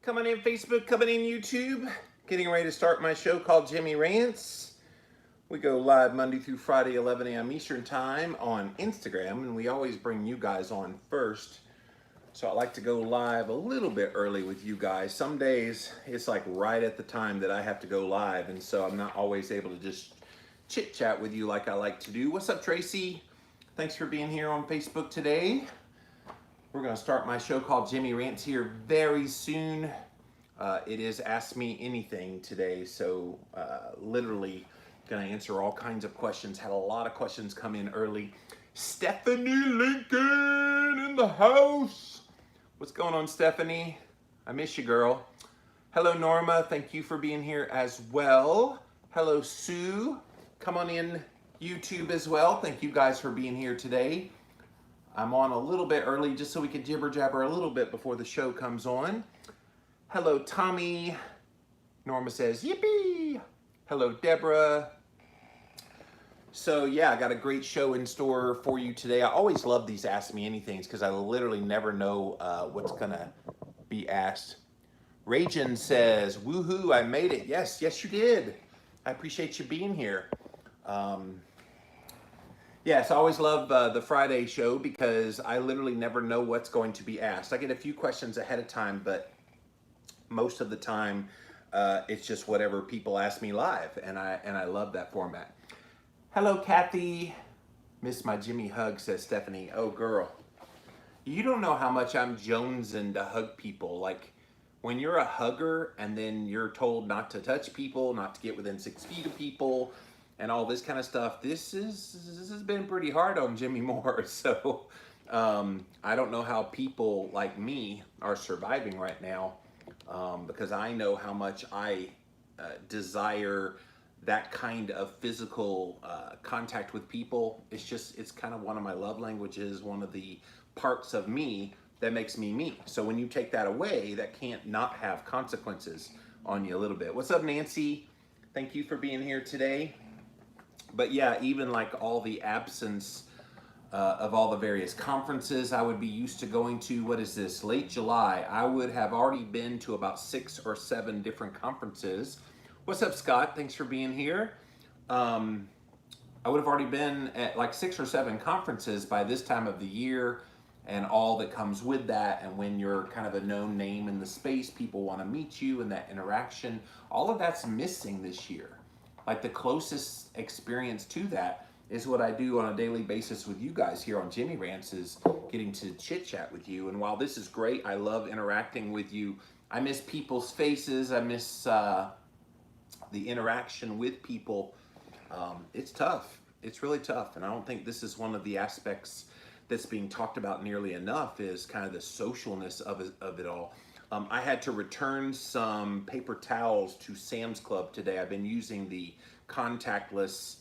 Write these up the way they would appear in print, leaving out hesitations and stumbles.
Coming in Facebook, coming in YouTube. Getting ready to start my show called Jimmy Rants. We go live Monday through Friday, 11 a.m. Eastern Time on Instagram, and we always bring you guys on first. So I like to go live a little bit early with you guys. Some days it's like right at the time that I have to go live, and so I'm not always able to just chit chat with you like I like to do. What's up, Tracy? Thanks for being here on Facebook today. We're going to start my show called Jimmy Rants here very soon. It is Ask Me Anything today, so literally going to answer all kinds of questions. Had a lot of questions come in early. Stephanie Lincoln in the house. What's going on, Stephanie? I miss you, girl. Hello, Norma. Thank you for being here as well. Hello, Sue. Come on in YouTube as well. Thank you guys for being here today. I'm on a little bit early just so we can jibber jabber a little bit before the show comes on. Hello, Tommy. Norma says, yippee. Hello, Deborah. So yeah, I got a great show in store for you today. I always love these Ask Me Anythings because I literally never know what's gonna be asked. Ragin says, woohoo, I made it. Yes, you did. I appreciate you being here. Yes, I always love the Friday show because I literally never know what's going to be asked. I get a few questions ahead of time, but most of the time it's just whatever people ask me live, and I love that format. Hello, Kathy. Miss my Jimmy hug, says Stephanie. Oh, girl. You don't know how much I'm jonesing to hug people. Like, when you're a hugger and then you're told not to touch people, not to get within 6 feet of people, and all this kind of stuff, this has been pretty hard on Jimmy Moore. So I don't know how people like me are surviving right now, because I know how much I desire that kind of physical contact with people. It's kind of one of my love languages, one of the parts of me that makes me me. So when you take that away, that can't not have consequences on you a little bit. What's up, Nancy? Thank you for being here today. But yeah, even like all the absence of all the various conferences I would be used to going to, what is this, late July, I would have already been to about 6 or 7 different conferences. What's up, Scott? Thanks for being here. I would have already been at like 6 or 7 conferences by this time of the year, and all that comes with that. And when you're kind of a known name in the space, people want to meet you, and that interaction, all of that's missing this year. Like, the closest experience to that is what I do on a daily basis with you guys here on Jimmy Rants, is getting to chit chat with you. And while this is great, I love interacting with you. I miss people's faces. I miss the interaction with people. It's tough. It's really tough. And I don't think this is one of the aspects that's being talked about nearly enough, is kind of the socialness of it all. I had to return some paper towels to Sam's Club today. I've been using the contactless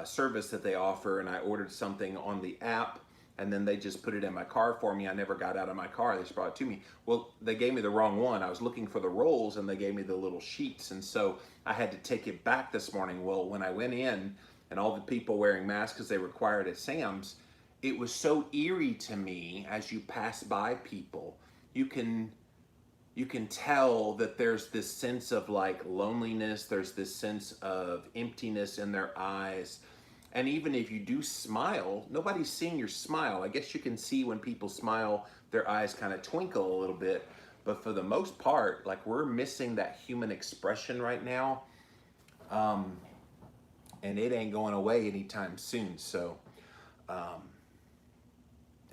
service that they offer, and I ordered something on the app, and then they just put it in my car for me. I never got out of my car. They just brought it to me. Well, they gave me the wrong one. I was looking for the rolls, and they gave me the little sheets, and so I had to take it back this morning. Well, when I went in, and all the people wearing masks because they required at Sam's, it was so eerie to me. As you pass by people, you can tell that there's this sense of like loneliness, there's this sense of emptiness in their eyes. And even if you do smile, nobody's seeing your smile. I guess you can see when people smile, their eyes kind of twinkle a little bit. But for the most part, like, we're missing that human expression right now. And it ain't going away anytime soon. So,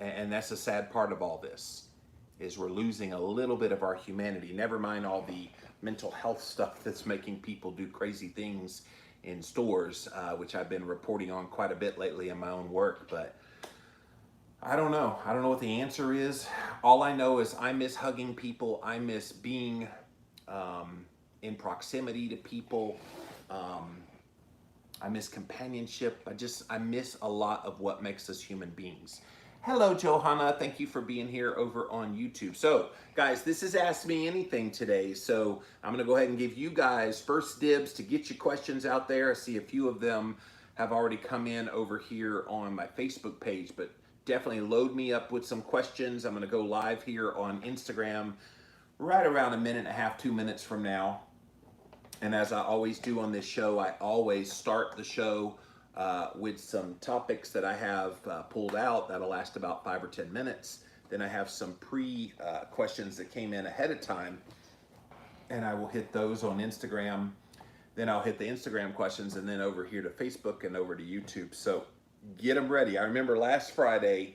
and that's the sad part of all this, is we're losing a little bit of our humanity. Never mind all the mental health stuff that's making people do crazy things in stores, which I've been reporting on quite a bit lately in my own work. But I don't know. I don't know what the answer is. All I know is I miss hugging people. I miss being in proximity to people. I miss companionship. I miss a lot of what makes us human beings. Hello, Johanna. Thank you for being here over on YouTube. So, guys, this is Ask Me Anything today. So I'm going to go ahead and give you guys first dibs to get your questions out there. I see a few of them have already come in over here on my Facebook page, but definitely load me up with some questions. I'm going to go live here on Instagram right around a minute and a half, 2 minutes from now. And as I always do on this show, I always start the show with some topics that I have pulled out that'll last about 5 or 10 minutes. Then I have some questions that came in ahead of time, and I will hit those on Instagram. Then I'll hit the Instagram questions, and then over here to Facebook and over to YouTube. So get them ready. I remember last Friday,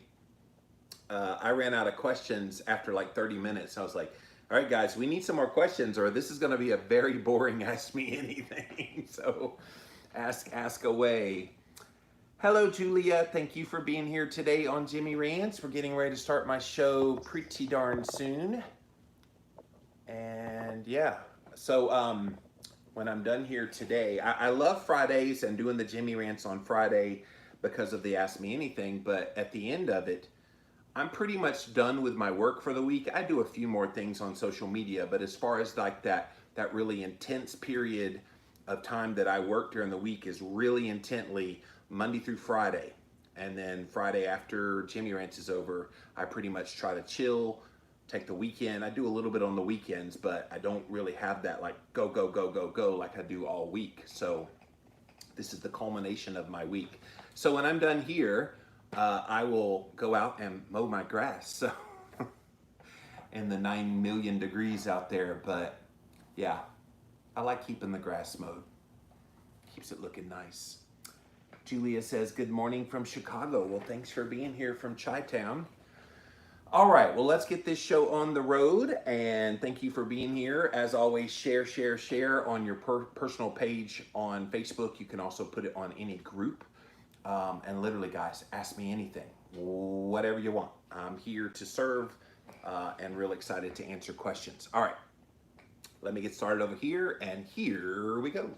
I ran out of questions after like 30 minutes. I was like, all right, guys, we need some more questions, or this is going to be a very boring Ask Me Anything. So ask away. Hello, Julia. Thank you for being here today on Jimmy Rants. We're getting ready to start my show pretty darn soon. And yeah, so when I'm done here today, I love Fridays and doing the Jimmy Rants on Friday because of the Ask Me Anything. But at the end of it, I'm pretty much done with my work for the week. I do a few more things on social media, but as far as like that really intense period of time that I work during the week is really intently Monday through Friday. And then Friday after Jimmy Rants is over, I pretty much try to chill, take the weekend. I do a little bit on the weekends, but I don't really have that like go, go, go, go, go like I do all week. So this is the culmination of my week. So when I'm done here, I will go out and mow my grass. So in the 9 million degrees out there, but yeah, I like keeping the grass mowed. Keeps it looking nice. Julia says, good morning from Chicago. Well, thanks for being here from Chi-Town. All right, well, let's get this show on the road, and thank you for being here. As always, share, share, share on your personal page on Facebook. You can also put it on any group. And literally, guys, ask me anything, whatever you want. I'm here to serve and real excited to answer questions. All right, let me get started over here, and here we go.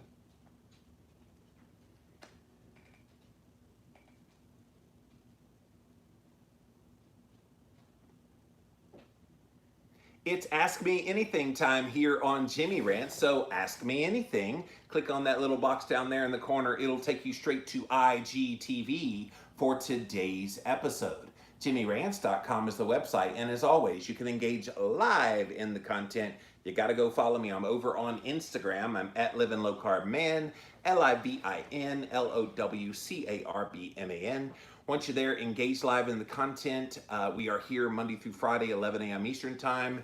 It's Ask Me Anything time here on Jimmy Rants. So ask me anything. Click on that little box down there in the corner. It'll take you straight to IGTV for today's episode. JimmyRants.com is the website. And as always, you can engage live in the content. You got to go follow me. I'm over on Instagram. I'm at Living Low Carb Man, LIVINLOWCARBMAN. Once you're there, engage live in the content. We are here Monday through Friday, 11 a.m. Eastern Time.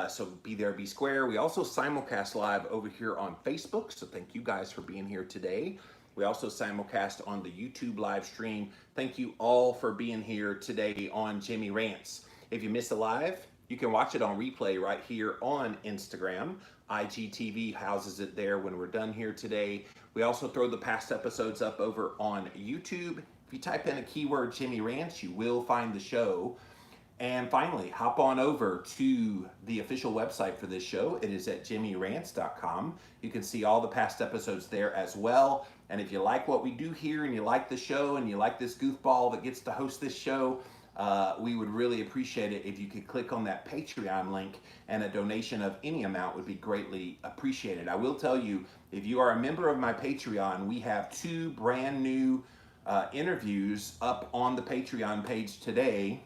So be there, be square. We also simulcast live over here on Facebook. So thank you guys for being here today. We also simulcast on the YouTube live stream. Thank you all for being here today on Jimmy Rants. If you missed the live, you can watch it on replay right here on Instagram. IGTV houses it there when we're done here today. We also throw the past episodes up over on YouTube. If you type in a keyword Jimmy Rants, you will find the show. And finally, hop on over to the official website for this show. It is at JimmyRants.com. You can see all the past episodes there as well. And if you like what we do here and you like the show and you like this goofball that gets to host this show, we would really appreciate it if you could click on that Patreon link, and a donation of any amount would be greatly appreciated. I will tell you, if you are a member of my Patreon, we have 2 brand new interviews up on the Patreon page today.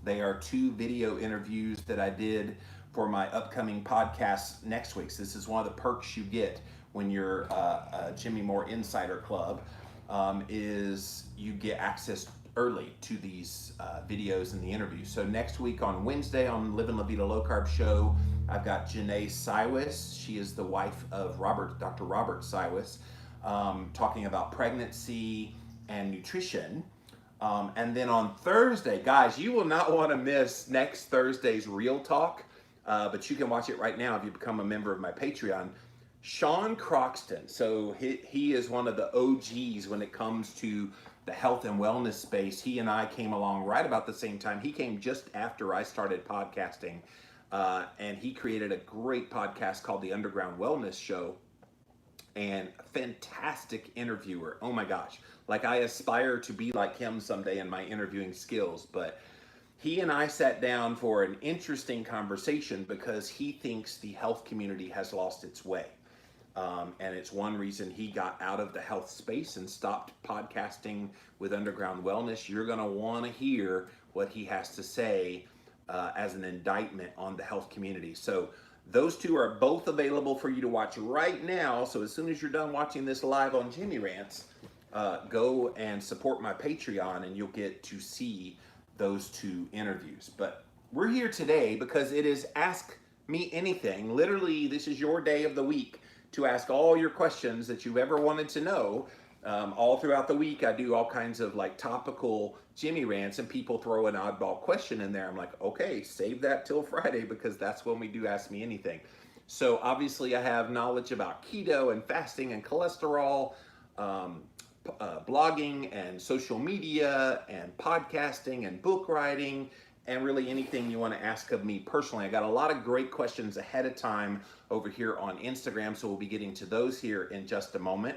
They are 2 video interviews that I did for my upcoming podcast next week. So this is one of the perks you get when you're a Jimmy Moore Insider Club, is you get access early to these videos and the interviews. So next week on Wednesday on Living La Vida Low Carb Show, I've got Janae Siwis. She is the wife of Dr. Robert Siwis, talking about pregnancy and nutrition. And then on Thursday, guys, you will not want to miss next Thursday's Real Talk, but you can watch it right now if you become a member of my Patreon. Sean Croxton, so he is one of the OGs when it comes to the health and wellness space. He and I came along right about the same time. He came just after I started podcasting, and he created a great podcast called The Underground Wellness Show, and a fantastic interviewer. Oh my gosh. Like, I aspire to be like him someday in my interviewing skills. But he and I sat down for an interesting conversation because he thinks the health community has lost its way. And it's one reason he got out of the health space and stopped podcasting with Underground Wellness. You're going to want to hear what he has to say as an indictment on the health community. So those two are both available for you to watch right now. So as soon as you're done watching this live on Jimmy Rants, go and support my Patreon and you'll get to see those two interviews. But we're here today because it is Ask Me Anything. Literally, this is your day of the week to ask all your questions that you've ever wanted to know. All throughout the week, I do all kinds of like topical Jimmy Rants, and people throw an oddball question in there. I'm like, okay, save that till Friday because that's when we do Ask Me Anything. So obviously I have knowledge about keto and fasting and cholesterol, blogging and social media and podcasting and book writing, and really anything you want to ask of me personally. I got a lot of great questions ahead of time over here on Instagram, so we'll be getting to those here in just a moment.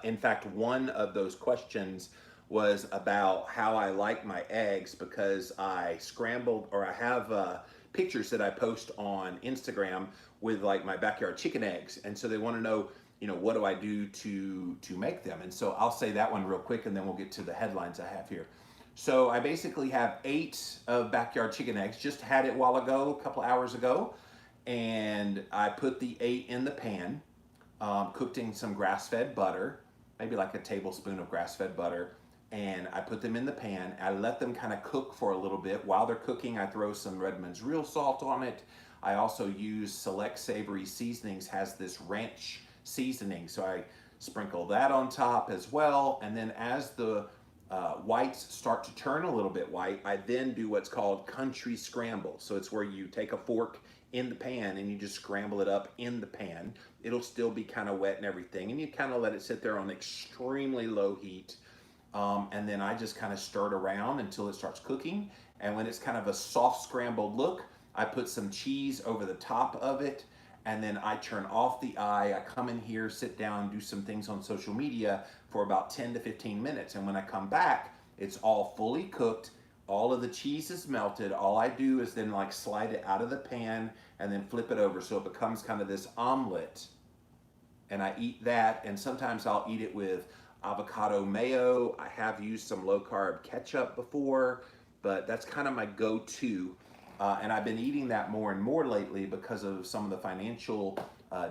In fact, one of those questions was about how I like my eggs because I scrambled, or I have pictures that I post on Instagram with like my backyard chicken eggs. And so they want to know, you know, what do I do to make them? And so I'll say that one real quick and then we'll get to the headlines I have here. So I basically have 8 of backyard chicken eggs, just had it a while ago, a couple hours ago. And I put the 8 in the pan, cooked in some grass-fed butter, maybe like a tablespoon of grass-fed butter. And I put them in the pan. I let them kind of cook for a little bit. While they're cooking, I throw some Redmond's real salt on it. I also use Select Savory Seasonings, has this ranch seasoning. So I sprinkle that on top as well. And then as the whites start to turn a little bit white, I then do what's called country scramble. So it's where you take a fork in the pan and you just scramble it up in the pan. It'll still be kind of wet and everything. And you kind of let it sit there on extremely low heat. And then I just kind of stir it around until it starts cooking. And when it's kind of a soft scrambled look, I put some cheese over the top of it. And then I turn off the eye. I come in here, sit down, do some things on social media for about 10 to 15 minutes. And when I come back, it's all fully cooked. All of the cheese is melted. All I do is then like slide it out of the pan and then flip it over so it becomes kind of this omelet. And I eat that. And sometimes I'll eat it with avocado mayo. I have used some low carb ketchup before, but that's kind of my go-to. And I've been eating that more and more lately because of some of the financial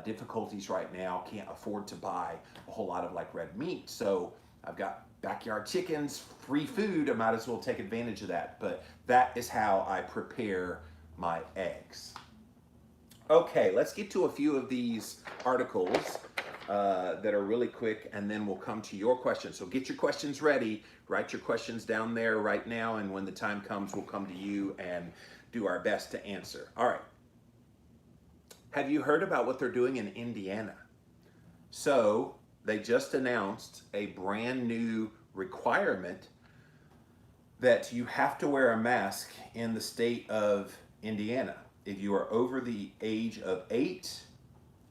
difficulties right now. Can't afford to buy a whole lot of like red meat. So I've got backyard chickens, free food. I might as well take advantage of that. But that is how I prepare my eggs. Okay, let's get to a few of these articles that are really quick, and then we'll come to your questions. So get your questions ready. Write your questions down there right now, and when the time comes, we'll come to you and do our best to answer. All right. Have you heard about what they're doing in Indiana? So they just announced a brand new requirement that you have to wear a mask in the state of Indiana. If you are over the age of 8,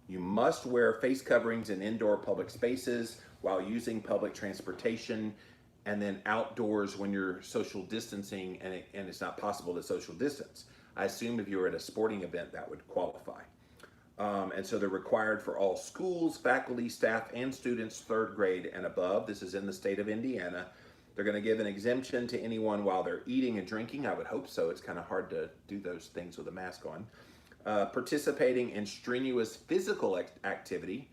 you must wear face coverings in indoor public spaces while using public transportation, and then outdoors when you're social distancing and it's not possible to social distance. I assume if you were at a sporting event, that would qualify. And so they're required for all schools, faculty, staff, and students 3rd grade and above. This is in the state of Indiana. They're going to give an exemption to anyone while they're eating and drinking. I would hope so. It's kind of hard to do those things with a mask on. Participating in strenuous physical activity.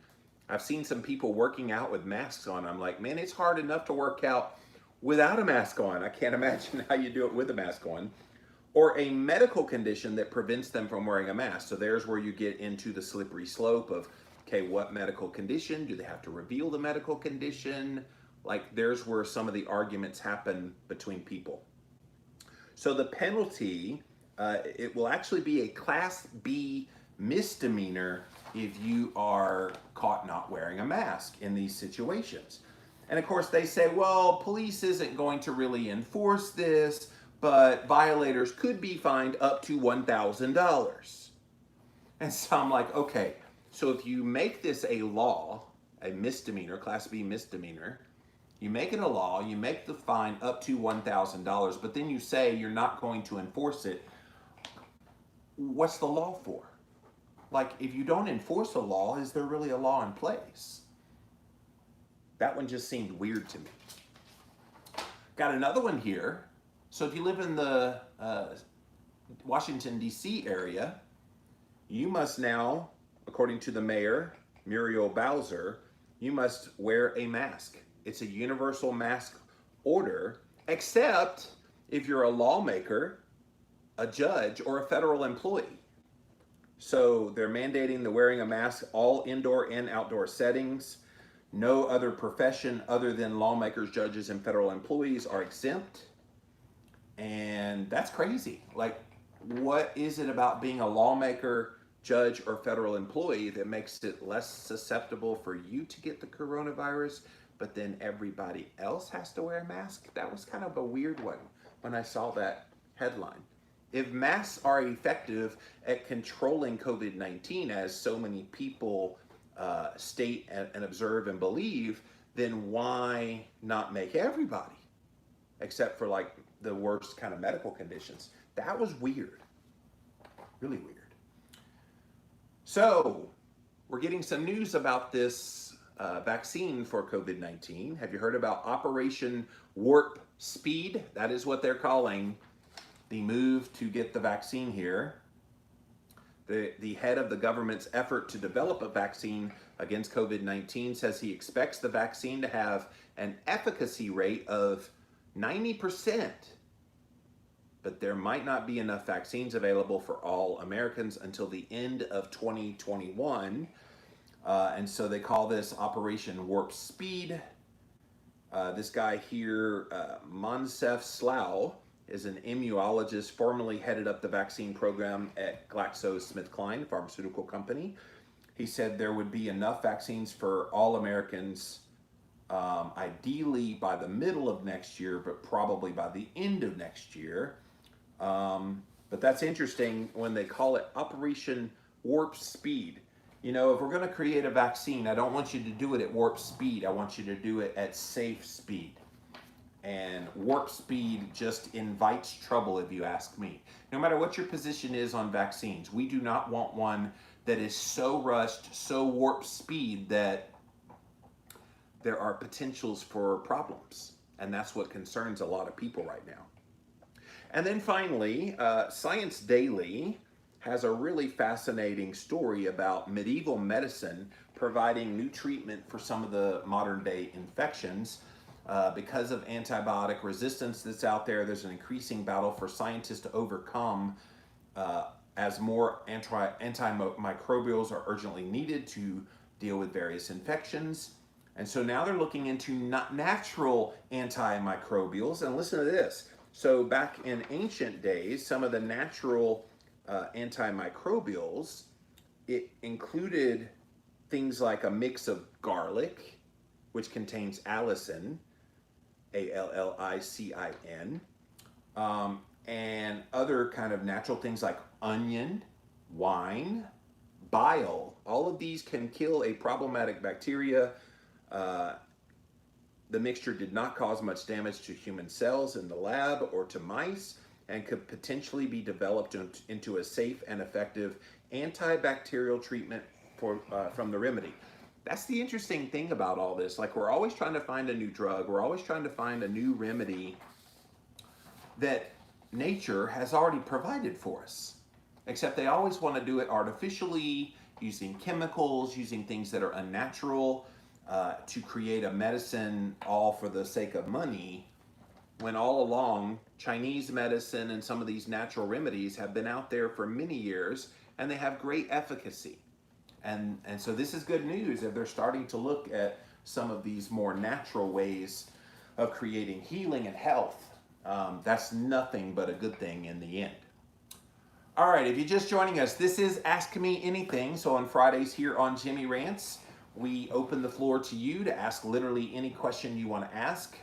I've seen some people working out with masks on. I'm like, man, it's hard enough to work out without a mask on. I can't imagine how you do it with a mask on. Or a medical condition that prevents them from wearing a mask. So there's where you get into the slippery slope of, okay, what medical condition? Do they have to reveal the medical condition? Like, there's where some of the arguments happen between people. So the penalty, it will actually be a Class B misdemeanor if you are caught not wearing a mask in these situations. And of course they say, well, police isn't going to really enforce this, but violators could be fined up to $1,000. And so I'm like, okay, so if you make this a law, a misdemeanor, Class B misdemeanor, you make it a law, you make the fine up to $1,000, but then you say you're not going to enforce it. What's the law for? Like, if you don't enforce a law, is there really a law in place? That one just seemed weird to me. Got another one here. So if you live in the Washington, D.C. area, you must now, according to the mayor, Muriel Bowser, you must wear a mask. It's a universal mask order, except if you're a lawmaker, a judge, or a federal employee. So they're mandating the wearing a mask all indoor and outdoor settings. No other profession other than lawmakers, judges, and federal employees are exempt. And that's crazy. Like, what is it about being a lawmaker, judge, or federal employee that makes it less susceptible for you to get the coronavirus, but then everybody else has to wear a mask? That was kind of a weird one when I saw that headline. If masks are effective at controlling COVID-19, as so many people state and observe and believe, then why not make everybody, except for like the worst kind of medical conditions? That was weird, really weird. So we're getting some news about this vaccine for COVID-19. Have you heard about Operation Warp Speed? That is what they're calling the move to get the vaccine here. The head of the government's effort to develop a vaccine against COVID-19 says he expects the vaccine to have an efficacy rate of 90%. But there might not be enough vaccines available for all Americans until the end of 2021. And so they call this Operation Warp Speed. This guy here, Moncef Slough, is an immunologist, formerly headed up the vaccine program at GlaxoSmithKline pharmaceutical company. He said there would be enough vaccines for all Americans, ideally by the middle of next year, but probably by the end of next year. But that's interesting when they call it Operation Warp Speed. You know, if we're going to create a vaccine, I don't want you to do it at warp speed. I want you to do it at safe speed. And warp speed just invites trouble, if you ask me. No matter what your position is on vaccines, we do not want one that is so rushed, so warp speed that there are potentials for problems. And that's what concerns a lot of people right now. And then finally, Science Daily has a really fascinating story about medieval medicine providing new treatment for some of the modern day infections. Because of antibiotic resistance that's out there, there's an increasing battle for scientists to overcome as more antimicrobials are urgently needed to deal with various infections. And so now they're looking into natural antimicrobials. And listen to this. So back in ancient days, some of the natural antimicrobials, it included things like a mix of garlic, which contains allicin, Allicin, and other kind of natural things like onion, wine, bile. All of these can kill a problematic bacteria. The mixture did not cause much damage to human cells in the lab or to mice, and could potentially be developed into a safe and effective antibacterial treatment from the remedy. That's the interesting thing about all this. Like, we're always trying to find a new drug. We're always trying to find a new remedy that nature has already provided for us. Except they always want to do it artificially, using chemicals, using things that are unnatural, to create a medicine all for the sake of money, when all along Chinese medicine and some of these natural remedies have been out there for many years, and they have great efficacy. And so this is good news if they're starting to look at some of these more natural ways of creating healing and health. That's nothing but a good thing in the end. All right, if you're just joining us, this is Ask Me Anything. So on Fridays here on Jimmy Rants, we open the floor to you to ask literally any question you want to ask.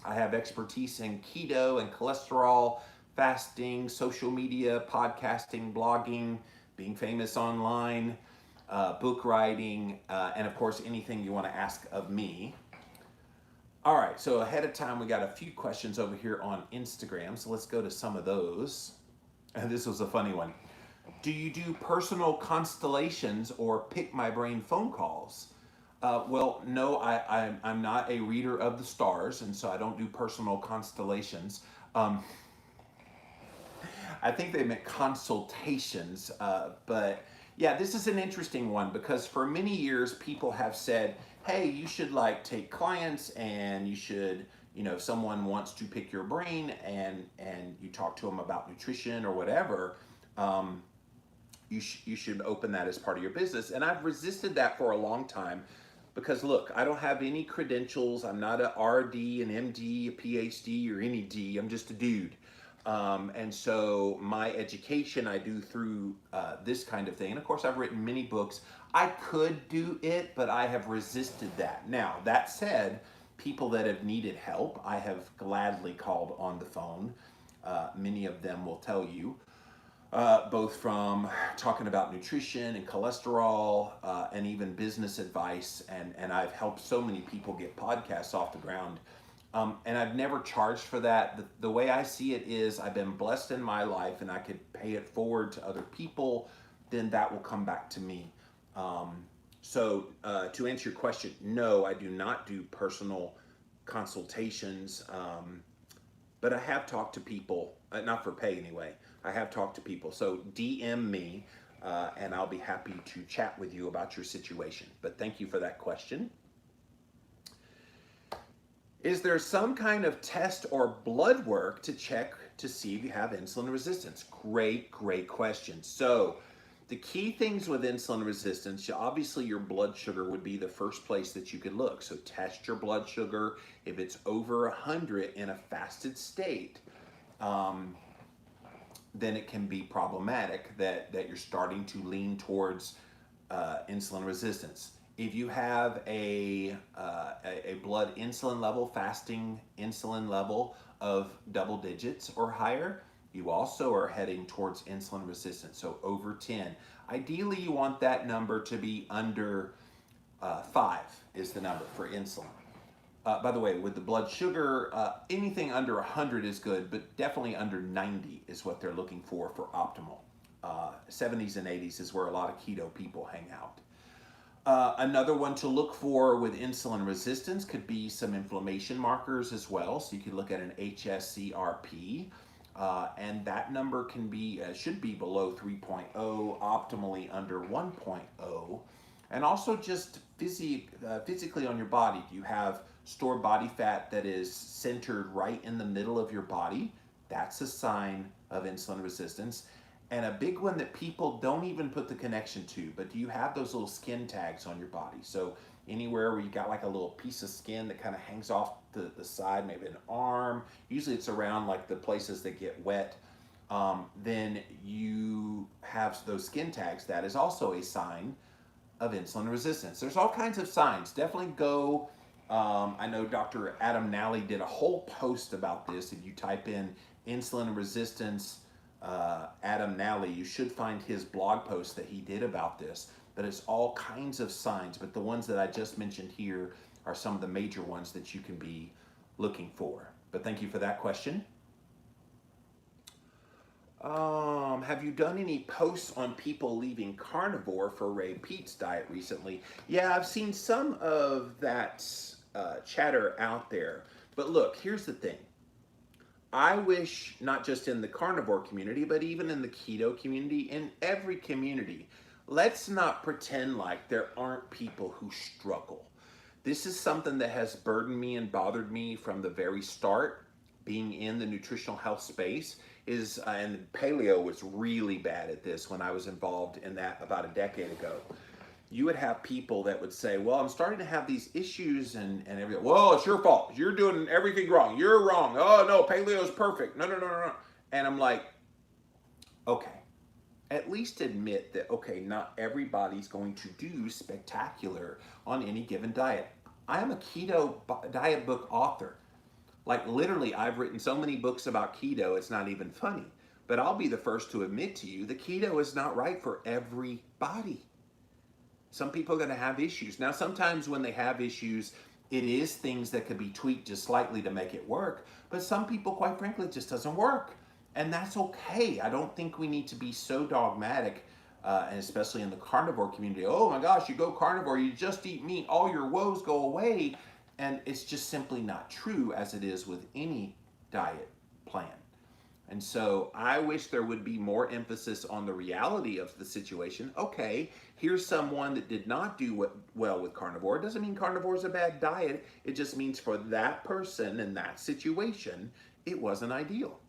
I have expertise in keto and cholesterol, fasting, social media, podcasting, blogging, being famous online, book writing, and of course anything you want to ask of me. All right, so ahead of time we got a few questions over here on Instagram, so let's go to some of those. And this was a funny one. Do you do personal constellations or pick my brain phone calls? Well, no, I'm not a reader of the stars, and so I don't do personal constellations. I think they meant consultations. But yeah, this is an interesting one because for many years people have said, hey, you should like take clients and you should, if someone wants to pick your brain and you talk to them about nutrition or whatever, you should open that as part of your business. And I've resisted that for a long time because look, I don't have any credentials. I'm not a RD, an MD, a PhD, or any D. I'm just a dude. And so my education I do through this kind of thing. And of course, I've written many books. I could do it, but I have resisted that. Now, that said, people that have needed help, I have gladly called on the phone. Many of them will tell you, both from talking about nutrition and cholesterol and even business advice. And I've helped so many people get podcasts off the ground. And I've never charged for that. The way I see it is I've been blessed in my life and I could pay it forward to other people, then that will come back to me. So to answer your question, no, I do not do personal consultations, but I have talked to people, not for pay anyway. I have talked to people. So DM me and I'll be happy to chat with you about your situation. But thank you for that question. Is there some kind of test or blood work to check to see if you have insulin resistance? Great question. So the key things with insulin resistance, obviously your blood sugar would be the first place that you could look. So test your blood sugar. If it's over 100 in a fasted state, then it can be problematic that you're starting to lean towards insulin resistance. If you have a blood insulin level, fasting insulin level of double digits or higher, you also are heading towards insulin resistance, so over 10. Ideally, you want that number to be under 5 is the number for insulin. By the way, with the blood sugar, anything under 100 is good, but definitely under 90 is what they're looking for optimal. 70s and 80s is where a lot of keto people hang out. Another one to look for with insulin resistance could be some inflammation markers as well. So you could look at an HSCRP, and that number can be should be below 3.0, optimally under 1.0. And also just physically on your body, do you have stored body fat that is centered right in the middle of your body? That's a sign of insulin resistance. And a big one that people don't even put the connection to, but do you have those little skin tags on your body? So anywhere where you got like a little piece of skin that kind of hangs off the side, maybe an arm, usually it's around like the places that get wet, then you have those skin tags. That is also a sign of insulin resistance. There's all kinds of signs. Definitely go, I know Dr. Adam Nally did a whole post about this. If you type in insulin resistance, Adam Nally, you should find his blog post that he did about this. But it's all kinds of signs, but the ones that I just mentioned here are some of the major ones that you can be looking for. But thank you for that question. Have you done any posts on people leaving carnivore for Ray Peat's diet recently? Yeah, I've seen some of that chatter out there. But look, here's the thing. I wish, not just in the carnivore community, but even in the keto community, in every community, let's not pretend like there aren't people who struggle. This is something that has burdened me and bothered me from the very start, being in the nutritional health space. And paleo was really bad at this when I was involved in that about a decade ago. You would have people that would say, well, I'm starting to have these issues and everything. Well, it's your fault. You're doing everything wrong. You're wrong. Oh, no, paleo is perfect. No. And I'm like, okay, at least admit that, okay, not everybody's going to do spectacular on any given diet. I am a keto diet book author. Like literally, I've written so many books about keto, it's not even funny. But I'll be the first to admit to you, the keto is not right for everybody. Some people are going to have issues. Now, sometimes when they have issues, it is things that could be tweaked just slightly to make it work. But some people, quite frankly, it just doesn't work. And that's okay. I don't think we need to be so dogmatic, and especially in the carnivore community. Oh my gosh, you go carnivore, you just eat meat, all your woes go away. And it's just simply not true, as it is with any diet plan. And so I wish there would be more emphasis on the reality of the situation. Okay, here's someone that did not do well with carnivore. It doesn't mean carnivore is a bad diet. It just means for that person in that situation, it wasn't ideal.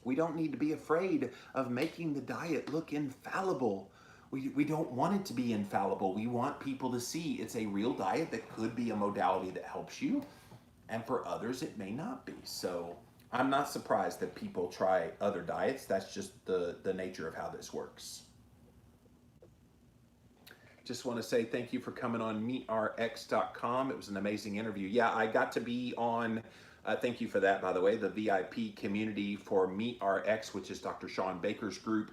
We don't need to be afraid of making the diet look infallible. We don't want it to be infallible. We want people to see it's a real diet that could be a modality that helps you, and for others, it may not be. So I'm not surprised that people try other diets. That's just the nature of how this works. Just want to say thank you for coming on meetrx.com. It was an amazing interview. Yeah, I got to be on, thank you for that, by the way, the VIP community for MeetRx, which is Dr. Sean Baker's group,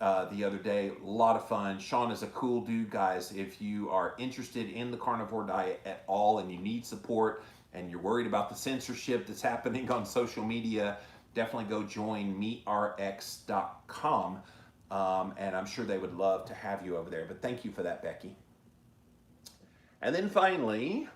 the other day. A lot of fun. Sean is a cool dude, guys. If you are interested in the carnivore diet at all and you need support and you're worried about the censorship that's happening on social media, definitely go join meetrx.com. And I'm sure they would love to have you over there. But thank you for that, Becky. And then finally,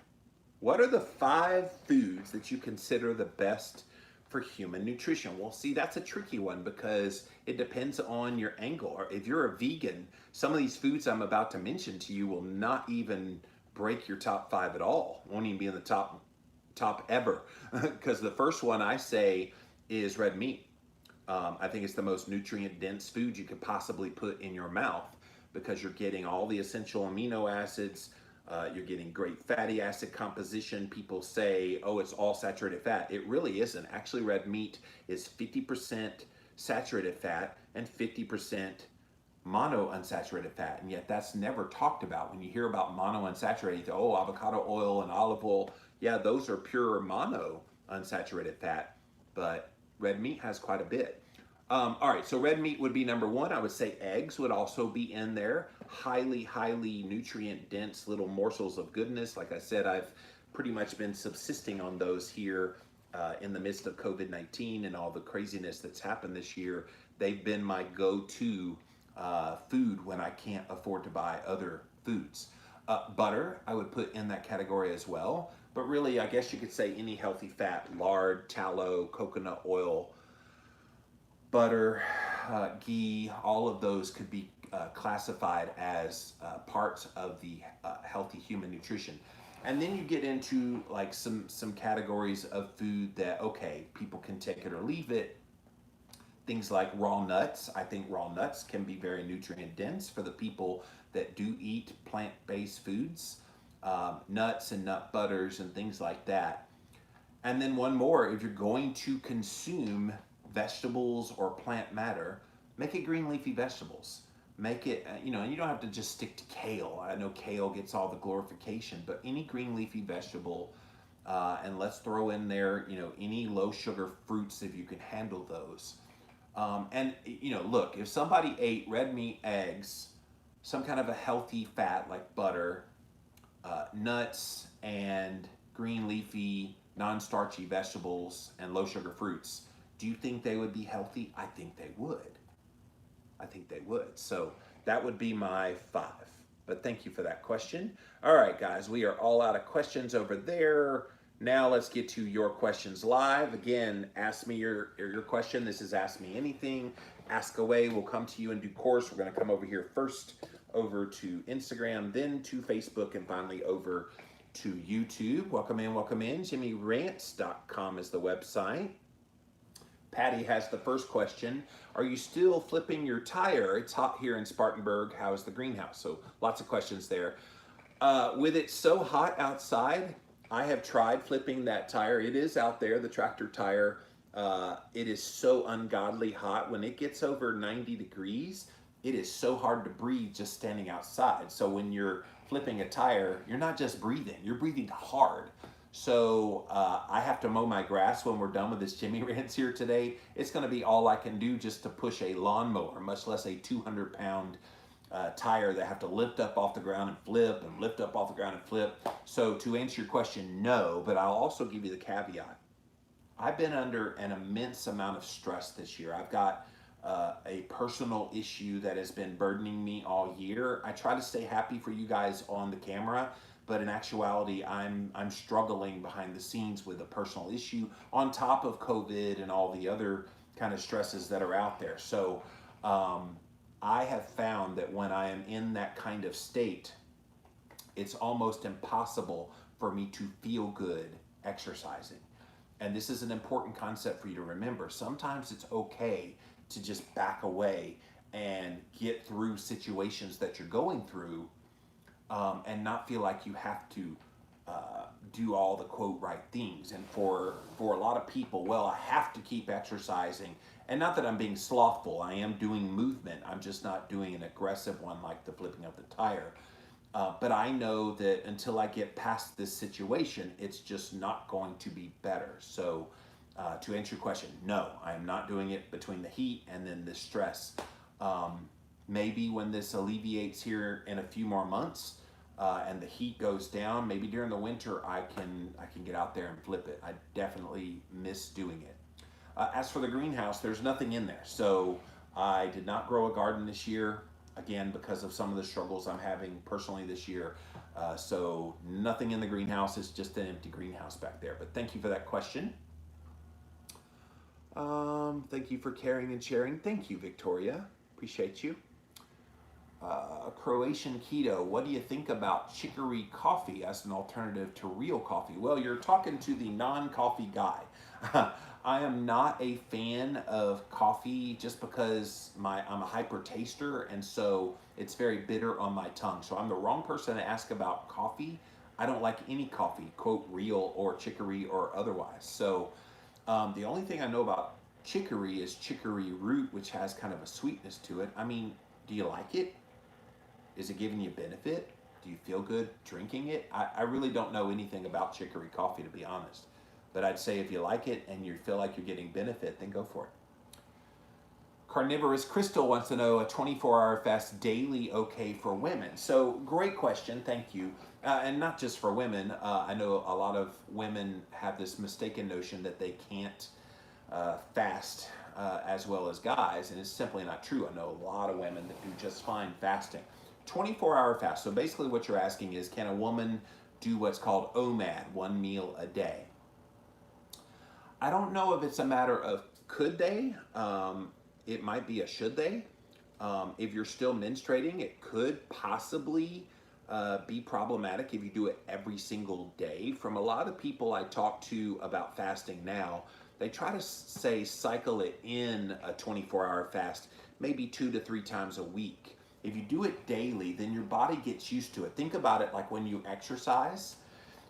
what are the 5 foods that you consider the best for human nutrition? Well, see, that's a tricky one because it depends on your angle. If you're a vegan, some of these foods I'm about to mention to you will not even break your top 5 at all. Won't even be in the top ever. Because the first one I say is red meat. I think it's the most nutrient dense food you could possibly put in your mouth because you're getting all the essential amino acids. You're getting great fatty acid composition. People say, oh, it's all saturated fat. It really isn't. Actually, red meat is 50% saturated fat and 50% monounsaturated fat. And yet that's never talked about. When you hear about monounsaturated, oh, avocado oil and olive oil. Yeah, those are pure monounsaturated fat. But red meat has quite a bit. All right, so red meat would be number 1. I would say eggs would also be in there. Highly, highly nutrient dense little morsels of goodness. Like I said, I've pretty much been subsisting on those here in the midst of COVID-19 and all the craziness that's happened this year. They've been my go-to food when I can't afford to buy other foods. Butter, I would put in that category as well. But really, I guess you could say any healthy fat, lard, tallow, coconut oil, butter, ghee, all of those could be classified as parts of the healthy human nutrition. And then you get into like some categories of food that, okay, people can take it or leave it. Things like raw nuts. I think raw nuts can be very nutrient dense for the people that do eat plant-based foods. Nuts and nut butters and things like that. And then one more, if you're going to consume vegetables or plant matter, make it green leafy vegetables. Make it, and you don't have to just stick to kale. I know kale gets all the glorification, but any green leafy vegetable, and let's throw in there, any low sugar fruits if you can handle those. And look, if somebody ate red meat, eggs, some kind of a healthy fat like butter, nuts, and green leafy, non-starchy vegetables and low sugar fruits, do you think they would be healthy? I think they would. I think they would. So that would be my 5. But thank you for that question. All right, guys, we are all out of questions over there. Now let's get to your questions live. Again, ask me your question. This is Ask Me Anything. Ask away. We'll come to you in due course. We're going to come over here first over to Instagram, then to Facebook, and finally over to YouTube. Welcome in, welcome in. JimmyRants.com is the website. Patty has the first question. Are you still flipping your tire? It's hot here in Spartanburg. How is the greenhouse? So lots of questions there. With it so hot outside, I have tried flipping that tire. It is out there, the tractor tire. It is so ungodly hot. When it gets over 90 degrees, it is so hard to breathe just standing outside. So when you're flipping a tire, you're not just breathing, you're breathing hard. So I have to mow my grass when we're done with this Jimmy Rants here today. It's gonna be all I can do just to push a lawnmower, much less a 200-pound tire that I have to lift up off the ground and flip and lift up off the ground and flip. So to answer your question, no, but I'll also give you the caveat. I've been under an immense amount of stress this year. I've got a personal issue that has been burdening me all year. I try to stay happy for you guys on the camera, but in actuality, I'm struggling behind the scenes with a personal issue on top of COVID and all the other kind of stresses that are out there. So I have found that when I am in that kind of state, it's almost impossible for me to feel good exercising. And this is an important concept for you to remember. Sometimes it's okay to just back away and get through situations that you're going through, and not feel like you have to do all the quote right things. And for a lot of people, well, I have to keep exercising. And not that I'm being slothful, I am doing movement. I'm just not doing an aggressive one like the flipping of the tire. But I know that until I get past this situation, it's just not going to be better. So to answer your question, no, I am not doing it between the heat and then the stress. Maybe when this alleviates here in a few more months and the heat goes down, maybe during the winter I can get out there and flip it. I definitely miss doing it. As for the greenhouse, there's nothing in there. So I did not grow a garden this year, again, because of some of the struggles I'm having personally this year. So nothing in the greenhouse. It's just an empty greenhouse back there. But thank you for that question. Thank you for caring and sharing. Thank you, Victoria. Appreciate you. Croatian Keto, what do you think about chicory coffee as an alternative to real coffee? Well, you're talking to the non-coffee guy. I am not a fan of coffee just because I'm a hyper taster, and so it's very bitter on my tongue. So I'm the wrong person to ask about coffee. I don't like any coffee, quote, real or chicory or otherwise. So the only thing I know about chicory is chicory root, which has kind of a sweetness to it. I mean, do you like it? Is it giving you benefit? Do you feel good drinking it? I really don't know anything about chicory coffee, to be honest. But I'd say if you like it and you feel like you're getting benefit, then go for it. Carnivorous Crystal wants to know, a 24-hour fast daily okay for women? So great question, thank you. And not just for women. I know a lot of women have this mistaken notion that they can't fast as well as guys, and it's simply not true. I know a lot of women that do just fine fasting. 24-hour fast. So basically what you're asking is, can a woman do what's called Omad, one meal a day? I don't know if it's a matter of could they. It might be a should they. If you're still menstruating, it could possibly be problematic if you do it every single day. From a lot of people I talk to about fasting now, they try to say cycle it in a 24-hour fast, maybe 2 to 3 times a week. If you do it daily, then your body gets used to it. Think about it like when you exercise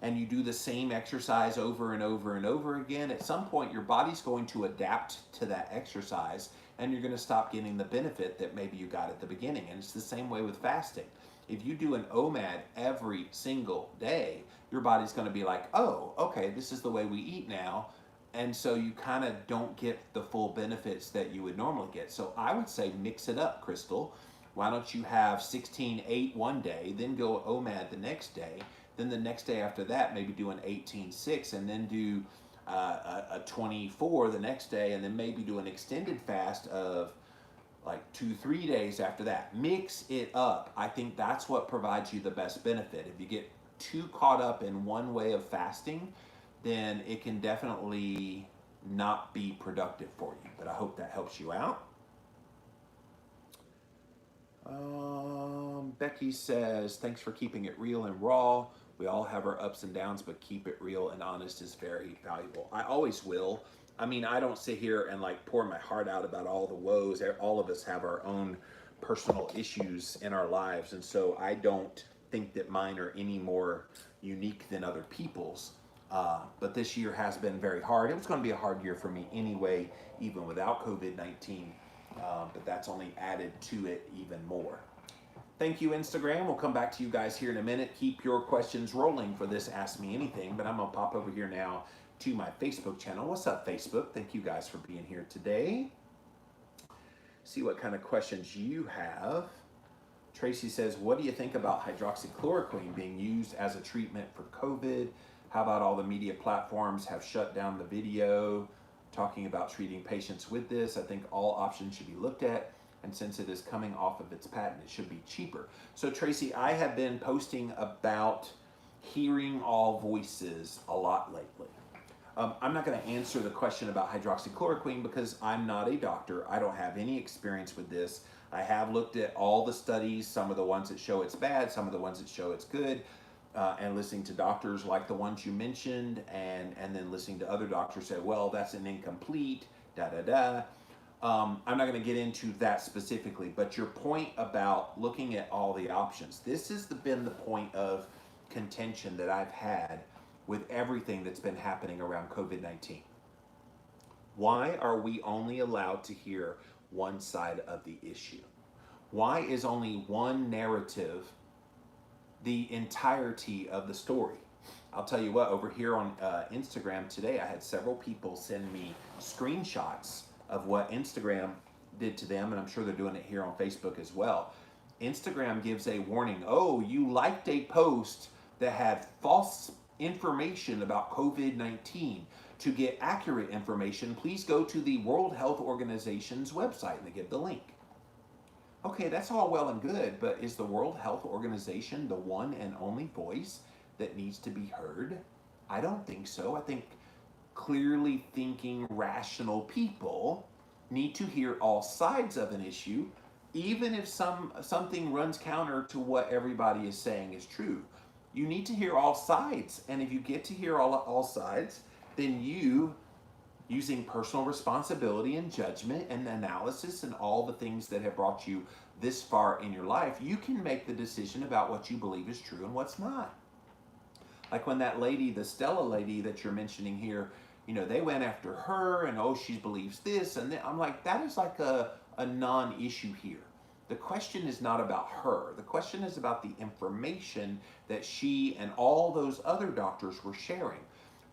and you do the same exercise over and over and over again. At some point, your body's going to adapt to that exercise, and you're going to stop getting the benefit that maybe you got at the beginning. And it's the same way with fasting. If you do an OMAD every single day, your body's going to be like, oh, okay, this is the way we eat now. And so you kind of don't get the full benefits that you would normally get. So I would say mix it up, Crystal. Why don't you have 16-8 one day, then go OMAD the next day, then the next day after that, maybe do an 18-6, and then do a 24 the next day, and then maybe do an extended fast of like 2-3 days after that. Mix it up. I think that's what provides you the best benefit. If you get too caught up in one way of fasting, then it can definitely not be productive for you. But I hope that helps you out. Becky says, thanks for keeping it real and raw. We all have our ups and downs, but keep it real and honest is very valuable. I always will. I mean, I don't sit here and like pour my heart out about all the woes. All of us have our own personal issues in our lives. And so I don't think that mine are any more unique than other people's. But this year has been very hard. It was going to be a hard year for me anyway, even without COVID-19. But that's only added to it even more. Thank you, Instagram. We'll come back to you guys here in a minute. Keep your questions rolling for this Ask Me Anything, but I'm going to pop over here now to my Facebook channel. What's up, Facebook? Thank you guys for being here today. See what kind of questions you have. Tracy says, what do you think about hydroxychloroquine being used as a treatment for COVID? How about all the media platforms have shut down the video talking about treating patients with this? I think all options should be looked at. And since it is coming off of its patent, it should be cheaper. So Tracy, I have been posting about hearing all voices a lot lately. I'm not going to answer the question about hydroxychloroquine because I'm not a doctor. I don't have any experience with this. I have looked at all the studies, some of the ones that show it's bad, some of the ones that show it's good, and listening to doctors like the ones you mentioned, and then listening to other doctors say, well, that's an incomplete, da da da. I'm not going to get into that specifically, but your point about looking at all the options, this has been the point of contention that I've had with everything that's been happening around COVID-19. Why are we only allowed to hear one side of the issue? Why is only one narrative the entirety of the story? I'll tell you what, over here on Instagram today, I had several people send me screenshots of what Instagram did to them, and I'm sure they're doing it here on Facebook as well. Instagram gives a warning, oh, you liked a post that had false information about COVID-19. To get accurate information, please go to the World Health Organization's website, and they give the link. Okay, that's all well and good, but is the World Health Organization the one and only voice that needs to be heard? I don't think so. I think clearly thinking, rational people need to hear all sides of an issue, even if something runs counter to what everybody is saying is true. You need to hear all sides, and if you get to hear all sides, then you, using personal responsibility and judgment and analysis and all the things that have brought you this far in your life, you can make the decision about what you believe is true and what's not. Like when that lady, the Stella lady that you're mentioning here, you know, they went after her and, oh, she believes this. And then I'm like, that is like a non-issue here. The question is not about her. The question is about the information that she and all those other doctors were sharing.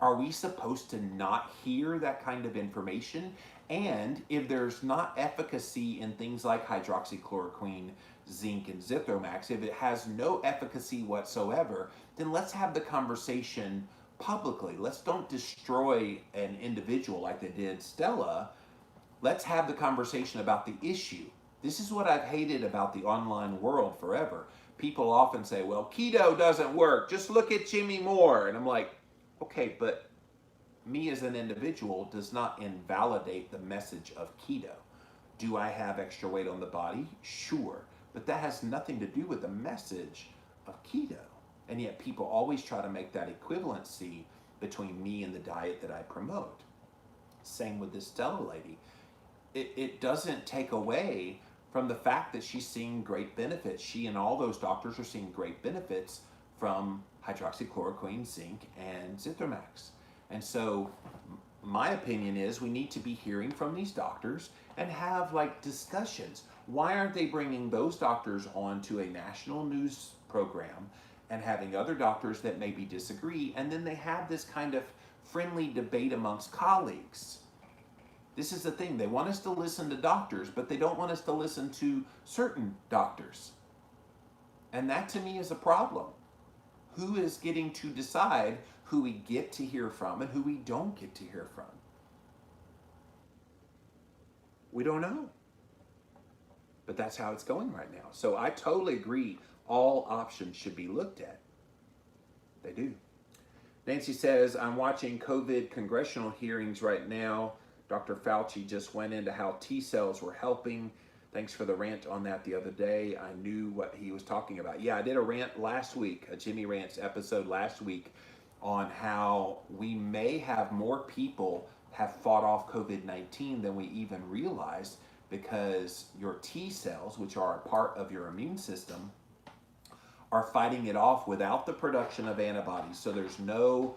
Are we supposed to not hear that kind of information? And if there's not efficacy in things like hydroxychloroquine, zinc, and Zithromax, if it has no efficacy whatsoever, then let's have the conversation publicly. Let's don't destroy an individual like they did Stella. Let's have the conversation about the issue. This is what I've hated about the online world forever. People often say, well, keto doesn't work. Just look at Jimmy Moore. And I'm like, okay, but me as an individual does not invalidate the message of keto. Do I have extra weight on the body? Sure. But that has nothing to do with the message of keto. And yet people always try to make that equivalency between me and the diet that I promote. Same with this Stella lady. It doesn't take away from the fact that she's seeing great benefits. She and all those doctors are seeing great benefits from hydroxychloroquine, zinc, and Zithromax. And so my opinion is we need to be hearing from these doctors and have like discussions. Why aren't they bringing those doctors onto a national news program and having other doctors that maybe disagree, and then they have this kind of friendly debate amongst colleagues? This is the thing. They want us to listen to doctors, but they don't want us to listen to certain doctors. And that to me is a problem. Who is getting to decide who we get to hear from and who we don't get to hear from? We don't know. But that's how it's going right now. So I totally agree. All options should be looked at. They do. Nancy says, I'm watching COVID congressional hearings right now. Dr. Fauci just went into how T cells were helping. Thanks for the rant on that the other day. I knew what he was talking about. Yeah, I did a rant last week, a Jimmy Rants episode last week, on how we may have more people have fought off COVID-19 than we even realized, because your T cells, which are a part of your immune system, are fighting it off without the production of antibodies. So there's no